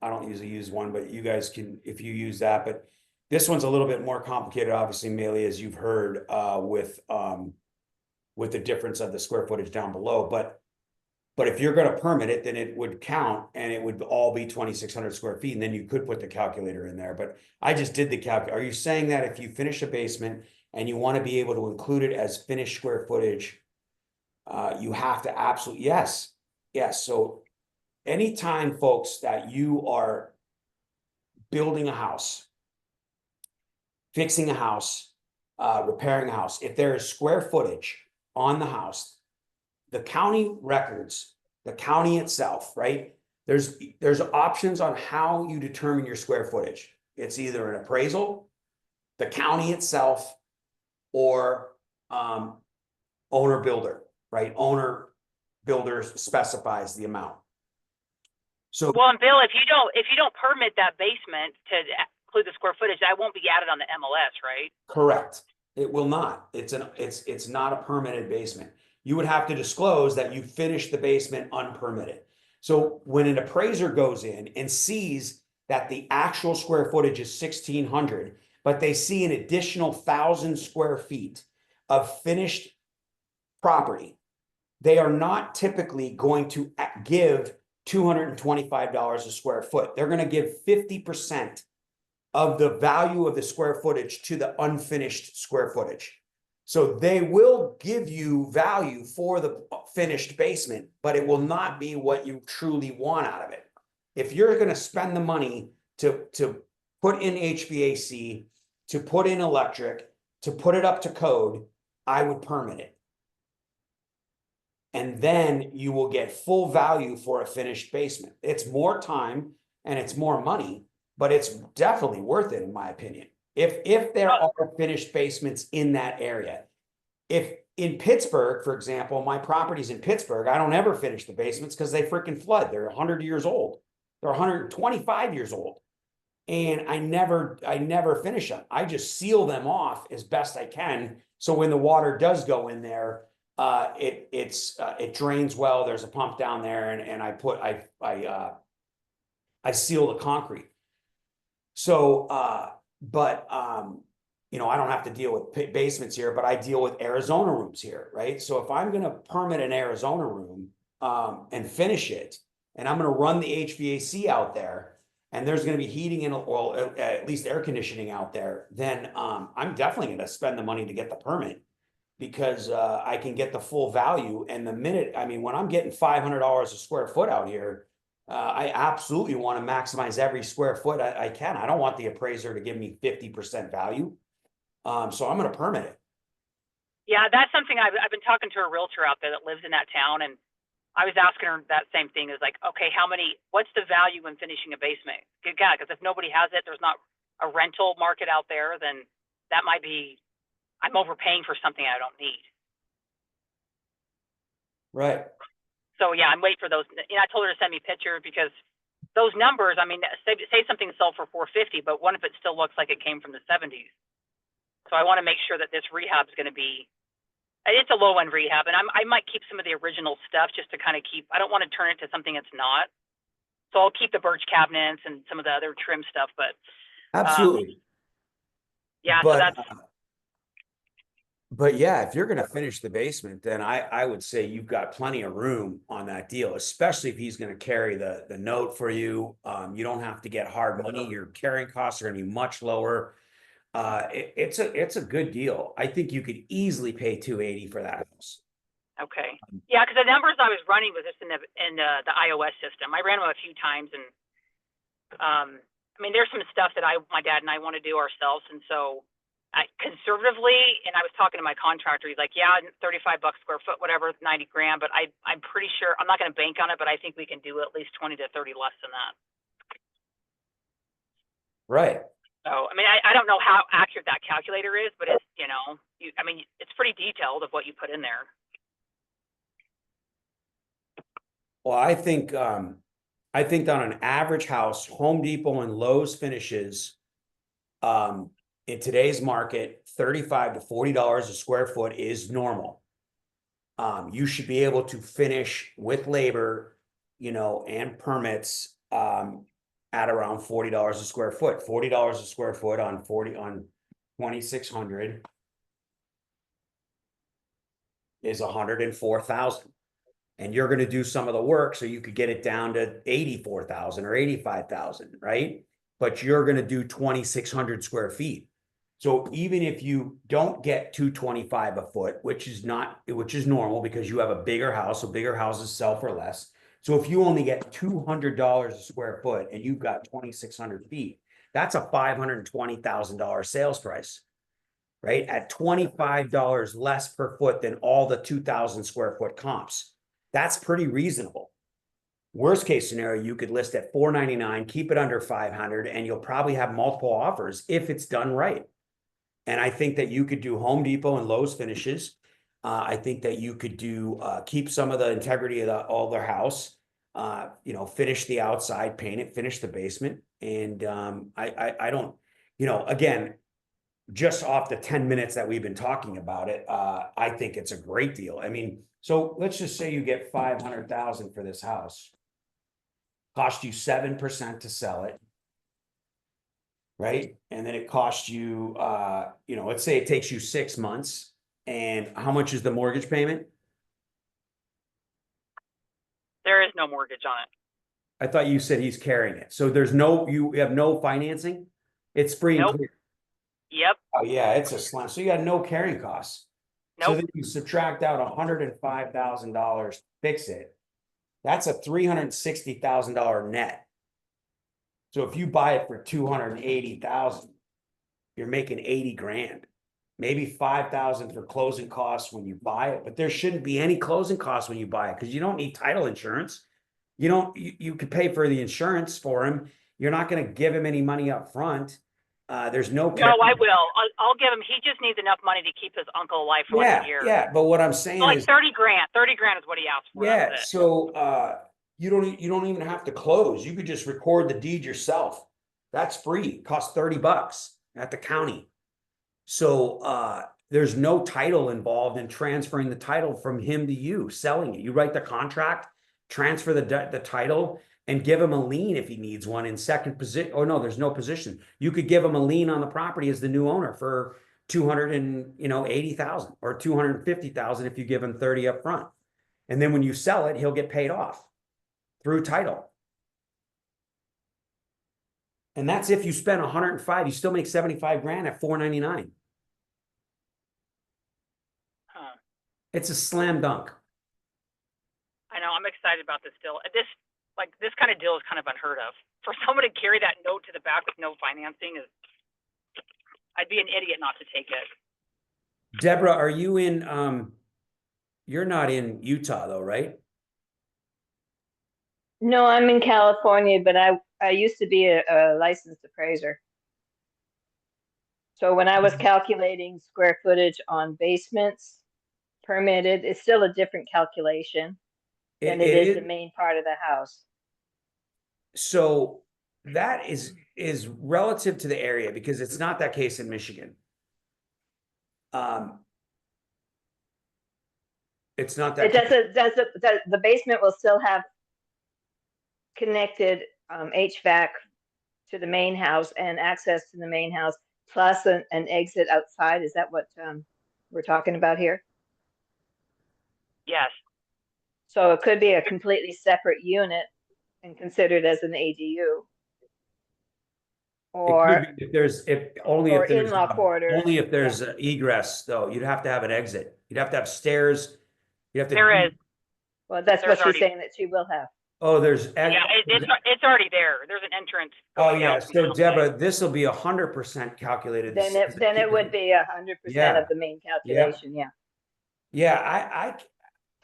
don't usually use one, but you guys can if you use that. But this one's a little bit more complicated, obviously, Maylee, as you've heard, with the difference of the square footage down below. But if you're going to permit it, then it would count, and it would all be 2,600 square feet, and then you could put the calculator in there. But I just did the calc. Are you saying that if you finish a basement and you want to be able to include it as finished square footage, you have to absolutely, yes. So anytime, folks, that you are building a house, fixing a house, repairing a house, if there is square footage on the house, the county records, the county itself, right? There's options on how you determine your square footage. It's either an appraisal, the county itself, or owner builder. Right, owner builder specifies the amount. So well, and Bill, if you don't permit that basement to include the square footage, that won't be added on the MLS, right? Correct. It will not. It's not a permitted basement. You would have to disclose that you finished the basement unpermitted. So when an appraiser goes in and sees that the actual square footage is 1,600, but they see an additional 1,000 square feet of finished property, they are not typically going to give $225 a square foot. They're going to give 50% of the value of the square footage to the unfinished square footage. So they will give you value for the finished basement, but it will not be what you truly want out of it. If you're going to spend the money to put in HVAC, to put in electric, to put it up to code, I would permit it. And then you will get full value for a finished basement. It's more time and it's more money, but it's definitely worth it in my opinion. If there are finished basements in that area. If in Pittsburgh, for example, my property's in Pittsburgh, I don't ever finish the basements because they freaking flood. They're 100 years old. They're 125 years old. And I never finish them. I just seal them off as best I can. So when the water does go in there, it drains well. There's a pump down there, and I seal the concrete. So, you know, I don't have to deal with basements here, but I deal with Arizona rooms here, right? So if I'm going to permit an Arizona room and finish it, and I'm going to run the HVAC out there, and there's going to be heating and well, at least air conditioning out there, then I'm definitely going to spend the money to get the permit because I can get the full value. And the minute, I mean, when I'm getting $500 a square foot out here, I absolutely want to maximize every square foot I can. I don't want the appraiser to give me 50% value. So I'm going to permit it. Yeah, that's something I've been talking to a realtor out there that lives in that town, and I was asking her that same thing. Is like, okay, what's the value in finishing a basement? Good God, because if nobody has it, there's not a rental market out there, then that might be, I'm overpaying for something I don't need. Right. So yeah, I'm waiting for those. You know, I told her to send me pictures because those numbers, I mean, say something sold for $450, but what if it still looks like it came from the 70s? So I want to make sure that this rehab is going to be, it's a low end rehab, and I might keep some of the original stuff just to kind of keep, I don't want to turn it to something it's not. So I'll keep the birch cabinets and some of the other trim stuff, but Absolutely. Yeah, but, so that's, but yeah, if you're going to finish the basement, then I would say you've got plenty of room on that deal, especially if he's going to carry the note for you. You don't have to get hard money. Your carrying costs are going to be much lower. It's a good deal. I think you could easily pay $280 for that house. okay. Yeah, because the numbers I was running was just in the iOS system. I ran them a few times, and I mean, there's some stuff that my dad and I want to do ourselves, and so conservatively, and I was talking to my contractor, he's like, yeah, $35 square foot, whatever, 90 grand, but I'm pretty sure, I'm not going to bank on it, but I think we can do at least 20 to 30 less than that. Right. So, I mean, I don't know how accurate that calculator is, but it's, you know, I mean, it's pretty detailed of what you put in there. Well, I think on an average house, Home Depot and Lowe's finishes, in today's market, $35 to $40 a square foot is normal. You should be able to finish with labor, you know, and permits, at around $40 a square foot. $40 a square foot on 2,600 is 104,000. And you're going to do some of the work so you could get it down to 84,000 or 85,000, right? But you're going to do 2,600 square feet. So even if you don't get $225 a foot, which is normal because you have a bigger house, so bigger houses sell for less. So if you only get $200 a square foot and you've got 2,600 feet, that's a $520,000 sales price, right? At $25 less per foot than all the 2,000 square foot comps. That's pretty reasonable. Worst case scenario, you could list at $499, keep it under $500, and you'll probably have multiple offers if it's done right. And I think that you could do Home Depot and Lowe's finishes. I think that you could do keep some of the integrity of all their house. You know, finish the outside, paint it, finish the basement, and I don't. again, just off the 10 minutes that we've been talking about it, I think it's a great deal. I mean, so let's just say you get 500,000 for this house. Cost you 7% to sell it. Right? And then it costs you, let's say it takes you 6 months. And how much is the mortgage payment? There is no mortgage on it. I thought you said he's carrying it. So you have no financing? It's free and Nope. clear. Yep. Oh yeah, it's a slam. So you got no carrying costs. So Nope. then you subtract out $105,000 to fix it. That's a $360,000 net. So if you buy it for 280,000, you're making 80 grand. Maybe 5,000 for closing costs when you buy it, but there shouldn't be any closing costs when you buy it because you don't need title insurance. You could pay for the insurance for him. You're not going to give him any money up front. There's no. No, I will. I'll give him. He just needs enough money to keep his uncle alive for like a year. Yeah. But what I'm saying like is 30 grand. 30 grand is what he asked for. yeah. That's it. So you don't even have to close. You could just record the deed yourself. That's free. It costs $30 at the county. So there's no title involved in transferring the title from him to you, selling it. You write the contract, transfer the title, and give him a lien if he needs one in second position. Oh no, there's no position. You could give him a lien on the property as the new owner for 280,000 or 250,000 if you give him 30 up front. And then when you sell it, he'll get paid off through title. And that's if you spend 105, you still make 75 grand at 499. Huh. It's a slam dunk. I know. I'm excited about this deal. This kind of deal is kind of unheard of. For someone to carry that note to the back with no financing I'd be an idiot not to take it. Deborah, are you in, you're not in Utah though, right? No, I'm in California, but I used to be a licensed appraiser. So when I was calculating square footage on basements permitted, it's still a different calculation than it is the main part of the house. So that is relative to the area because it's not that case in Michigan. It's not that. The basement will still have connected HVAC to the main house and access to the main house, plus an exit outside. Is that what we're talking about here? Yes. So it could be a completely separate unit and considered as an ADU. Or if there's in-law quarters. Only if there's egress though. You'd have to have an exit. You'd have to have stairs. There is. Well, that's what she's saying that she will have. Oh, there's. Yeah, it's already there. There's an entrance. Oh yeah. So Deborah, this will be 100% calculated. Then it would be 100% of the main calculation. Yeah. Yeah.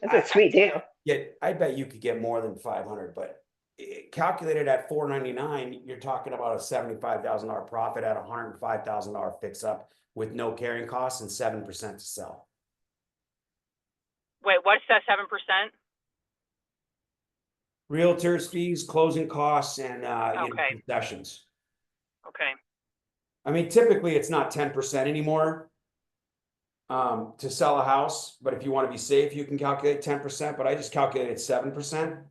That's a sweet deal. Yeah, I bet you could get more than 500, but calculated at 499, you're talking about a $75,000 profit at $105,000 fix up with no carrying costs and 7% to sell. Wait, what's that 7%? Realtors fees, closing costs, and Okay. concessions. Okay. I mean, typically it's not 10% anymore to sell a house, but if you want to be safe, you can calculate 10%, but I just calculated 7%.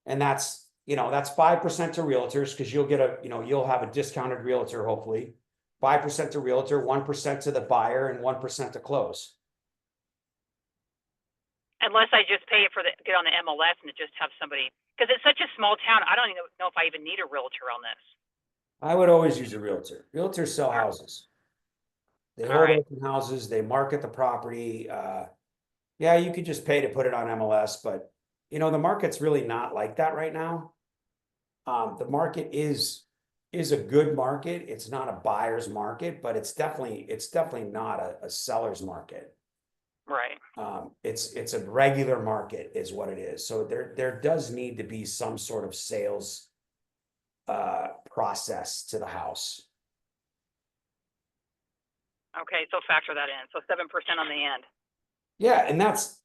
And that's 5% to realtors because you'll get you'll have a discounted realtor, hopefully. 5% to realtor, 1% to the buyer, and 1% to close. Unless I just pay it get on the MLS and just have somebody, because it's such a small town. I don't even know if I even need a realtor on this. I would always use a realtor. Realtors sell houses. They hold open houses. They market the property. Yeah, you could just pay to put it on MLS, but the market's really not like that right now. The market is a good market. It's not a buyer's market, but it's definitely not a seller's market. Right. It's a regular market is what it is. So there does need to be some sort of sales process to the house. Okay, so factor that in. So 7% on the end. Yeah, and that's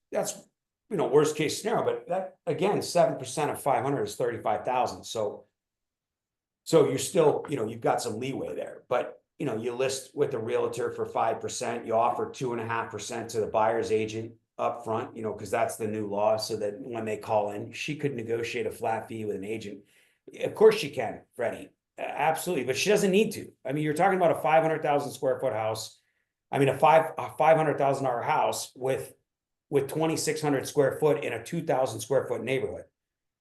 worst case scenario, but that again, 7% of 500 is 35,000. So you're still, you've got some leeway there, but you know, you list with the realtor for 5%, you offer 2.5% to the buyer's agent up front, you know, because that's the new law, so that when they call in, she could negotiate a flat fee with an agent. Of course she can, Freddie, absolutely, but she doesn't need to. I mean, you're talking about a 500,000 square foot house. I mean, a $500,000 house with 2,600 square foot in a 2,000 square foot neighborhood.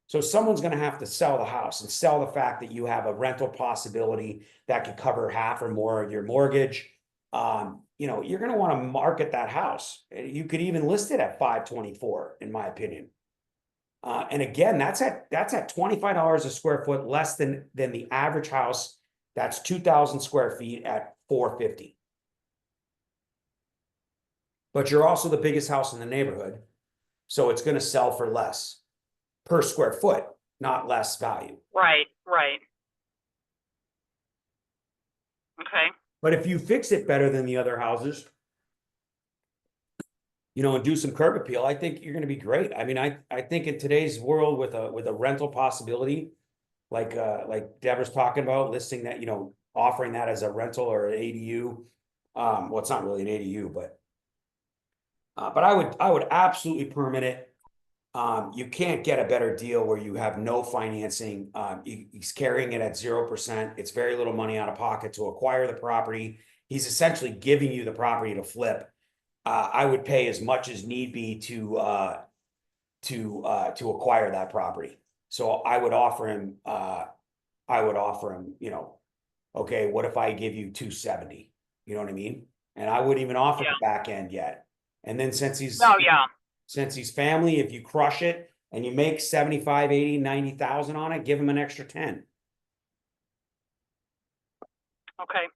So someone's going to have to sell the house and sell the fact that you have a rental possibility that could cover half or more of your mortgage. You know, you're going to want to market that house. You could even list it at 524, in my opinion. And again, that's at $25 a square foot less than the average house. That's 2,000 square feet at $450. But you're also the biggest house in the neighborhood, so it's going to sell for less per square foot, not less value. Right. Okay. But if you fix it better than the other houses, you know, and do some curb appeal, I think you're going to be great. I mean, I think in today's world with a rental possibility, like Deborah's talking about, listing that, you know, offering that as a rental or an ADU. Well, it's not really an ADU, but I would absolutely permit it. You can't get a better deal where you have no financing. He's carrying it at 0%. It's very little money out of pocket to acquire the property. He's essentially giving you the property to flip. I would pay as much as need be to acquire that property. So I would offer him, you know, okay, what if I give you 270? You know what I mean? And I wouldn't even offer the back end yet. And then since he's family, if you crush it and you make 75, 80, 90,000 on it, give him an extra 10. Okay.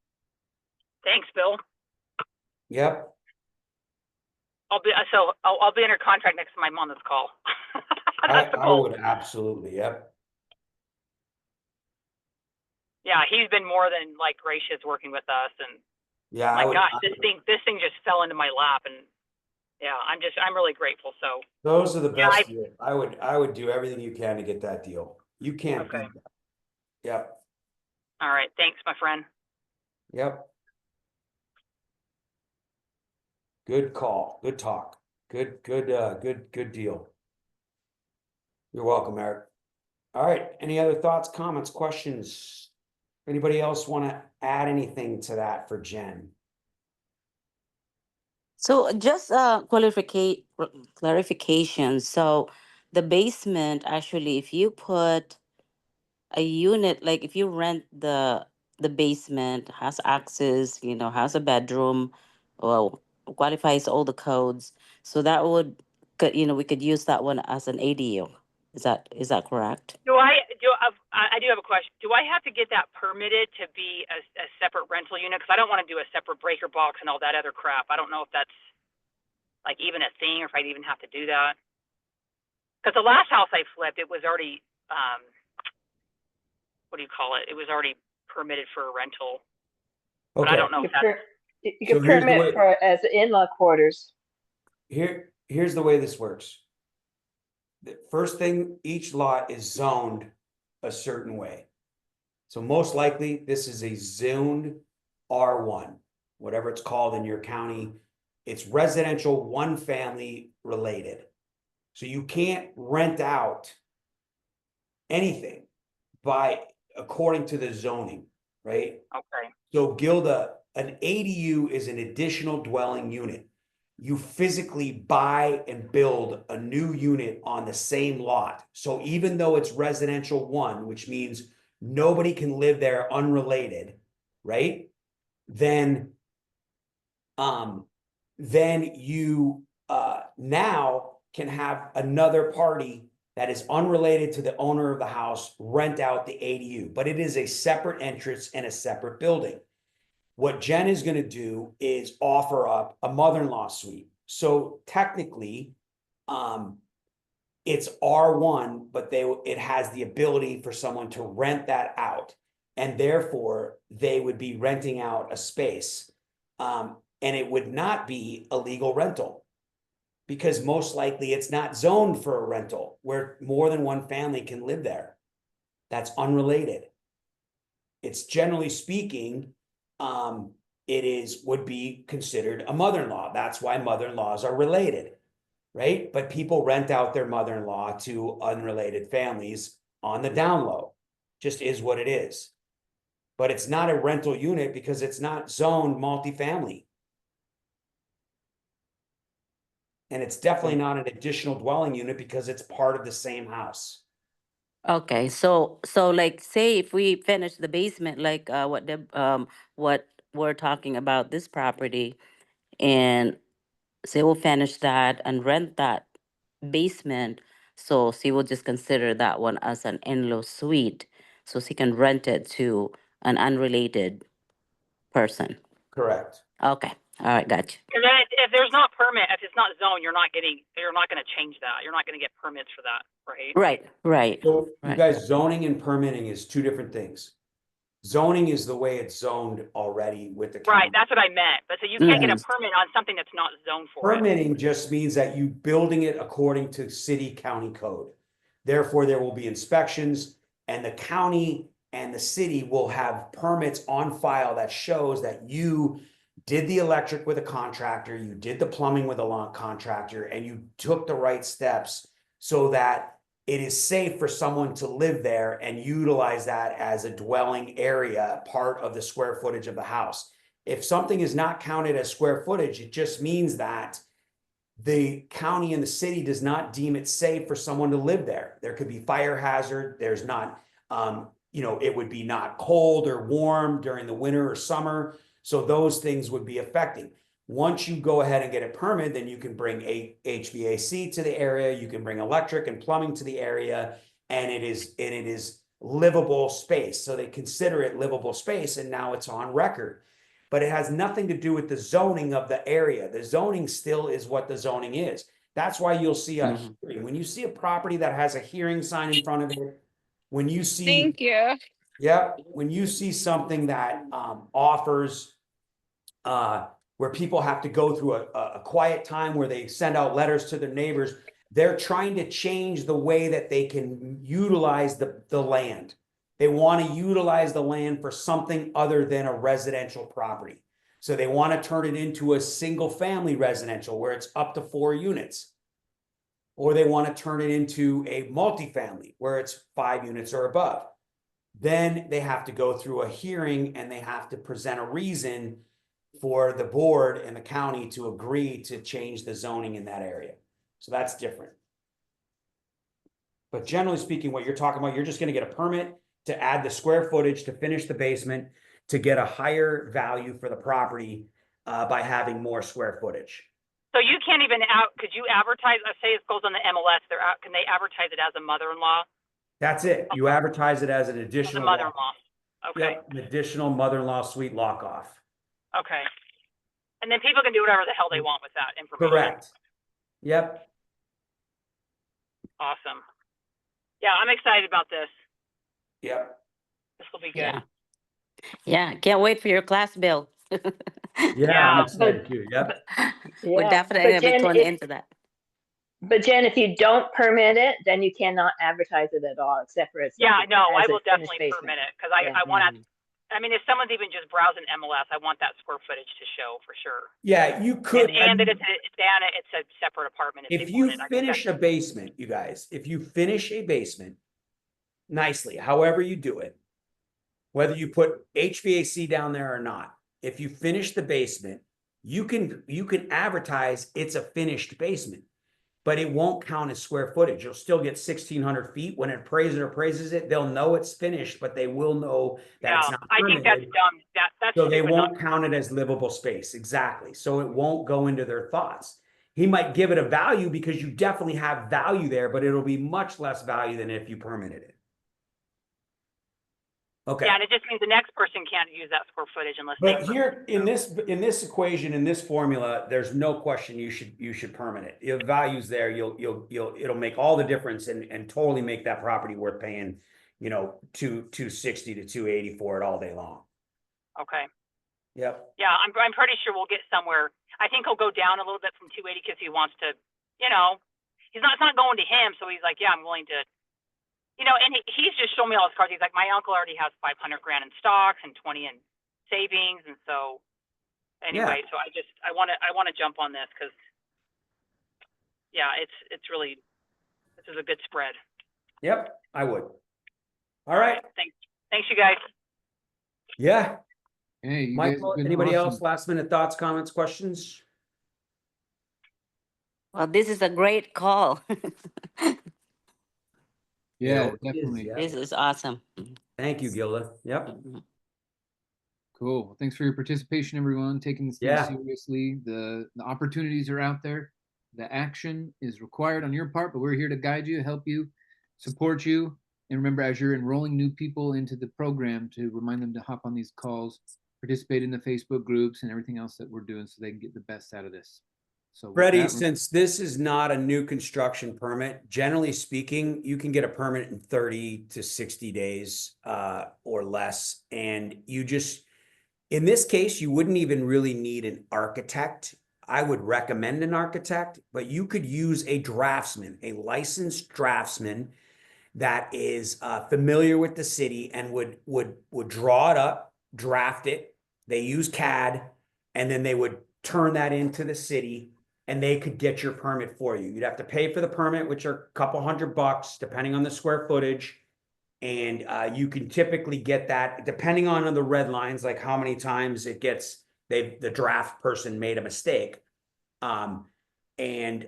Thanks, Bill. Yep. I'll be under contract next time I'm on this call. I would absolutely. Yep. Yeah, he's been more than like gracious working with us, and yeah, this thing just fell into my lap, and yeah, I'm really grateful. So those are the best deals. I would do everything you can to get that deal. You can't beat that. Yep. All right. Thanks, my friend. Yep. Good call. Good talk. Good deal. You're welcome, Eric. All right. Any other thoughts, comments, questions? Anybody else want to add anything to that for Jen? So just clarification. So the basement, actually, if you put a unit, like if you rent the basement, has access, you know, has a bedroom, well, qualifies all the codes. So that would, you know, we could use that one as an ADU. Is that correct? I do have a question. Do I have to get that permitted to be a separate rental unit? Because I don't want to do a separate breaker box and all that other crap. I don't know if that's like even a thing, or if I'd even have to do that. Because the last house I flipped, it was already, what do you call it? It was already permitted for a rental. But I don't know if that's... You can permit for as in-law quarters. Here's the way this works. The first thing, each lot is zoned a certain way. So most likely this is a zoned R1, whatever it's called in your county. It's residential, one family related. So you can't rent out anything according to the zoning, right? Okay. So Gilda, an ADU is an additional dwelling unit. You physically buy and build a new unit on the same lot. So even though it's residential one, which means nobody can live there unrelated, right? Then you now can have another party that is unrelated to the owner of the house rent out the ADU, but it is a separate entrance and a separate building. What Jen is going to do is offer up a mother-in-law suite. So technically, it's R1, but it has the ability for someone to rent that out. And therefore, they would be renting out a space. And it would not be a legal rental, because most likely it's not zoned for a rental where more than one family can live there. That's unrelated. It's generally speaking, would be considered a mother-in-law. That's why mother-in-laws are related, right? But people rent out their mother-in-law to unrelated families on the down low. Just is what it is. But it's not a rental unit because it's not zoned multifamily. And it's definitely not an additional dwelling unit because it's part of the same house. Okay, so like say if we finish the basement, like what we're talking about this property, and say we'll finish that and rent that basement, so she will just consider that one as an in-law suite, so she can rent it to an unrelated person. Correct. Okay, all right, gotcha. And then if there's not permit, if it's not zoned, you're not going to change that. You're not going to get permits for that, right? Right. So you Right. guys, zoning and permitting is two different things. Zoning is the way it's zoned already with the Right, county. that's what I meant. But so you can't get a Mhm. permit on something that's not zoned for it. Permitting just means that you building it according to city county code. Therefore, there will be inspections, and the county and the city will have permits on file that shows that you did the electric with a contractor, you did the plumbing with a contractor, and you took the right steps so that it is safe for someone to live there and utilize that as a dwelling area, part of the square footage of the house. If something is not counted as square footage, it just means that the county and the city does not deem it safe for someone to live there. There could be fire hazard. There's not, it would be not cold or warm during the winter or summer. So those things would be affecting. Once you go ahead and get a permit, then you can bring a HVAC to the area. You can bring electric and plumbing to the area, and it is livable space. So they consider it livable space, and now it's on record. But it has nothing to do with the zoning of the area. The zoning still is what the zoning is. That's why you'll see a hearing. When you see a property that has a hearing sign in front of it, when you see, Thank you. when you see something that offers where people have to go through a quiet time where they send out letters to their neighbors, they're trying to change the way that they can utilize the land. They want to utilize the land for something other than a residential property. So they want to turn it into a single family residential where it's up to 4 units. Or they want to turn it into a multifamily where it's 5 units or above. Then they have to go through a hearing and they have to present a reason for the board and the county to agree to change the zoning in that area. So that's different. But generally speaking, what you're talking about, you're just going to get a permit to add the square footage to finish the basement to get a higher value for the property by having more square footage. So you can't even could you advertise, let's say it goes on the MLS, can they advertise it as a mother-in-law? That's it. You advertise it as an As a additional mother-in-law. Okay. Yep, an additional mother-in-law suite lock-off. Okay. And then people can do whatever the hell they want with that information. Correct. Yep. Awesome. Yeah, I'm excited about this. Yep. This will be good. Yeah, can't wait for your class bill. Yeah, I'm Yeah. excited too. Yep. We're Yeah, definitely but gonna be Jen, torn into that. if you don't permit it, then you cannot advertise it at all, except for it's. Yeah, no, I as a will finished definitely basement. permit it because Yeah. I want to. I mean, if someone's even just browsing MLS, I want that square footage to show for sure. Yeah, you could. And that it's a separate apartment. If you finish a basement, you guys, if you finish a basement nicely, however you do it, whether you put HVAC down there or not, if you finish the basement, you can advertise it's a finished basement, but it won't count as square footage. You'll still get 1,600 feet. When an appraiser appraises it, they'll know it's finished, but they will know that it's not I think that's permitted. dumb. That's So they stupid won't count it as livable space. Exactly. So it won't go into their thoughts. He might give it a value because you definitely have value there, but it'll be much less value than if you permitted it. Okay. Yeah, and it just means the next person can't use that square footage unless But they. here in this equation, in this formula, there's no question you should permit it. Your value's there, it'll make all the difference and totally make that property worth paying, $260 to $280 for it all day long. Okay. Yep. Yeah, I'm pretty sure we'll get somewhere. I think he'll go down a little bit from 280 because he wants to, it's not going to him. So he's like, yeah, I'm willing to, and he's just showing me all his cards. He's like, my uncle already has 500 grand in stocks and 20 in savings. And so anyway, so I want to jump on this because, yeah, it's really, this is a good spread. Yep, I would. All right. Thanks you guys. Yeah. Hey, you guys Michael, have been anybody else? awesome. Last minute thoughts, comments, questions? Well, this is a great call. Yeah, it is, definitely. yeah. This is awesome. Thank you, Gilda. Yep. Mhm. Cool. Well, thanks for your participation, everyone. Taking this thing Yeah. seriously. The opportunities are out there. The action is required on your part, but we're here to guide you, help you, support you. And remember, as you're enrolling new people into the program, to remind them to hop on these calls, participate in the Facebook groups and everything else that we're doing so they can get the best out of this. So with Freddie, that, since this is not a new construction permit, generally speaking, you can get a permit in 30 to 60 days or less. And you just, in this case, you wouldn't even really need an architect. I would recommend an architect, but you could use a draftsman, a licensed draftsman that is familiar with the city and would draw it up, draft it. They use CAD, and then they would turn that into the city, and they could get your permit for you. You'd have to pay for the permit, which are a couple $100 depending on the square footage. And you can typically get that depending on the red lines, like how many times it gets, the draft person made a mistake. And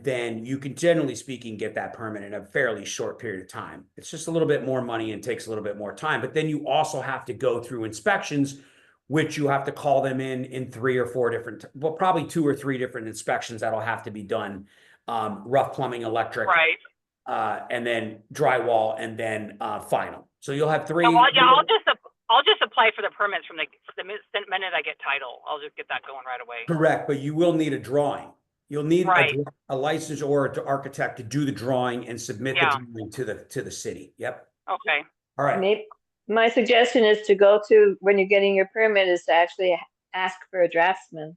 then you can, generally speaking, get that permit in a fairly short period of time. It's just a little bit more money and takes a little bit more time. But then you also have to go through inspections, which you have to call them in 3 or 4 different, well, probably 2 or 3 different inspections that'll have to be done. Rough plumbing, electric, Right. and then drywall, and then final. So you'll have 3. I'll just apply for the permits from the minute I get title. I'll just get that going right away. Correct, but you will need a drawing. You'll need Right. a license or an architect to do the drawing and submit Yeah. the drawing to the city. Yep. Okay. All right. Maybe, my suggestion is to go to, when you're getting your permit, is to actually ask for a draftsman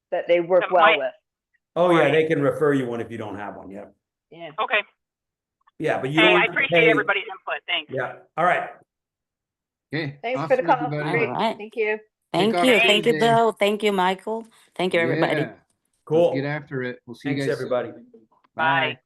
that they work That well might- with. Oh yeah, Right. they can refer you one if you don't have one. Yep. Yeah. Okay. Yeah, but you Hey, don't I have to appreciate pay- everybody's input. Thanks. Yeah. All right. okay. Thanks awesome, for the call. everybody. Great. All right. Thank you. Thank off you. for Thank the you, day. Bill. Thank you, Michael. Thank you, everybody. Yeah. Cool. Let's get after it. We'll see you Thanks, guys soon. everybody. Bye.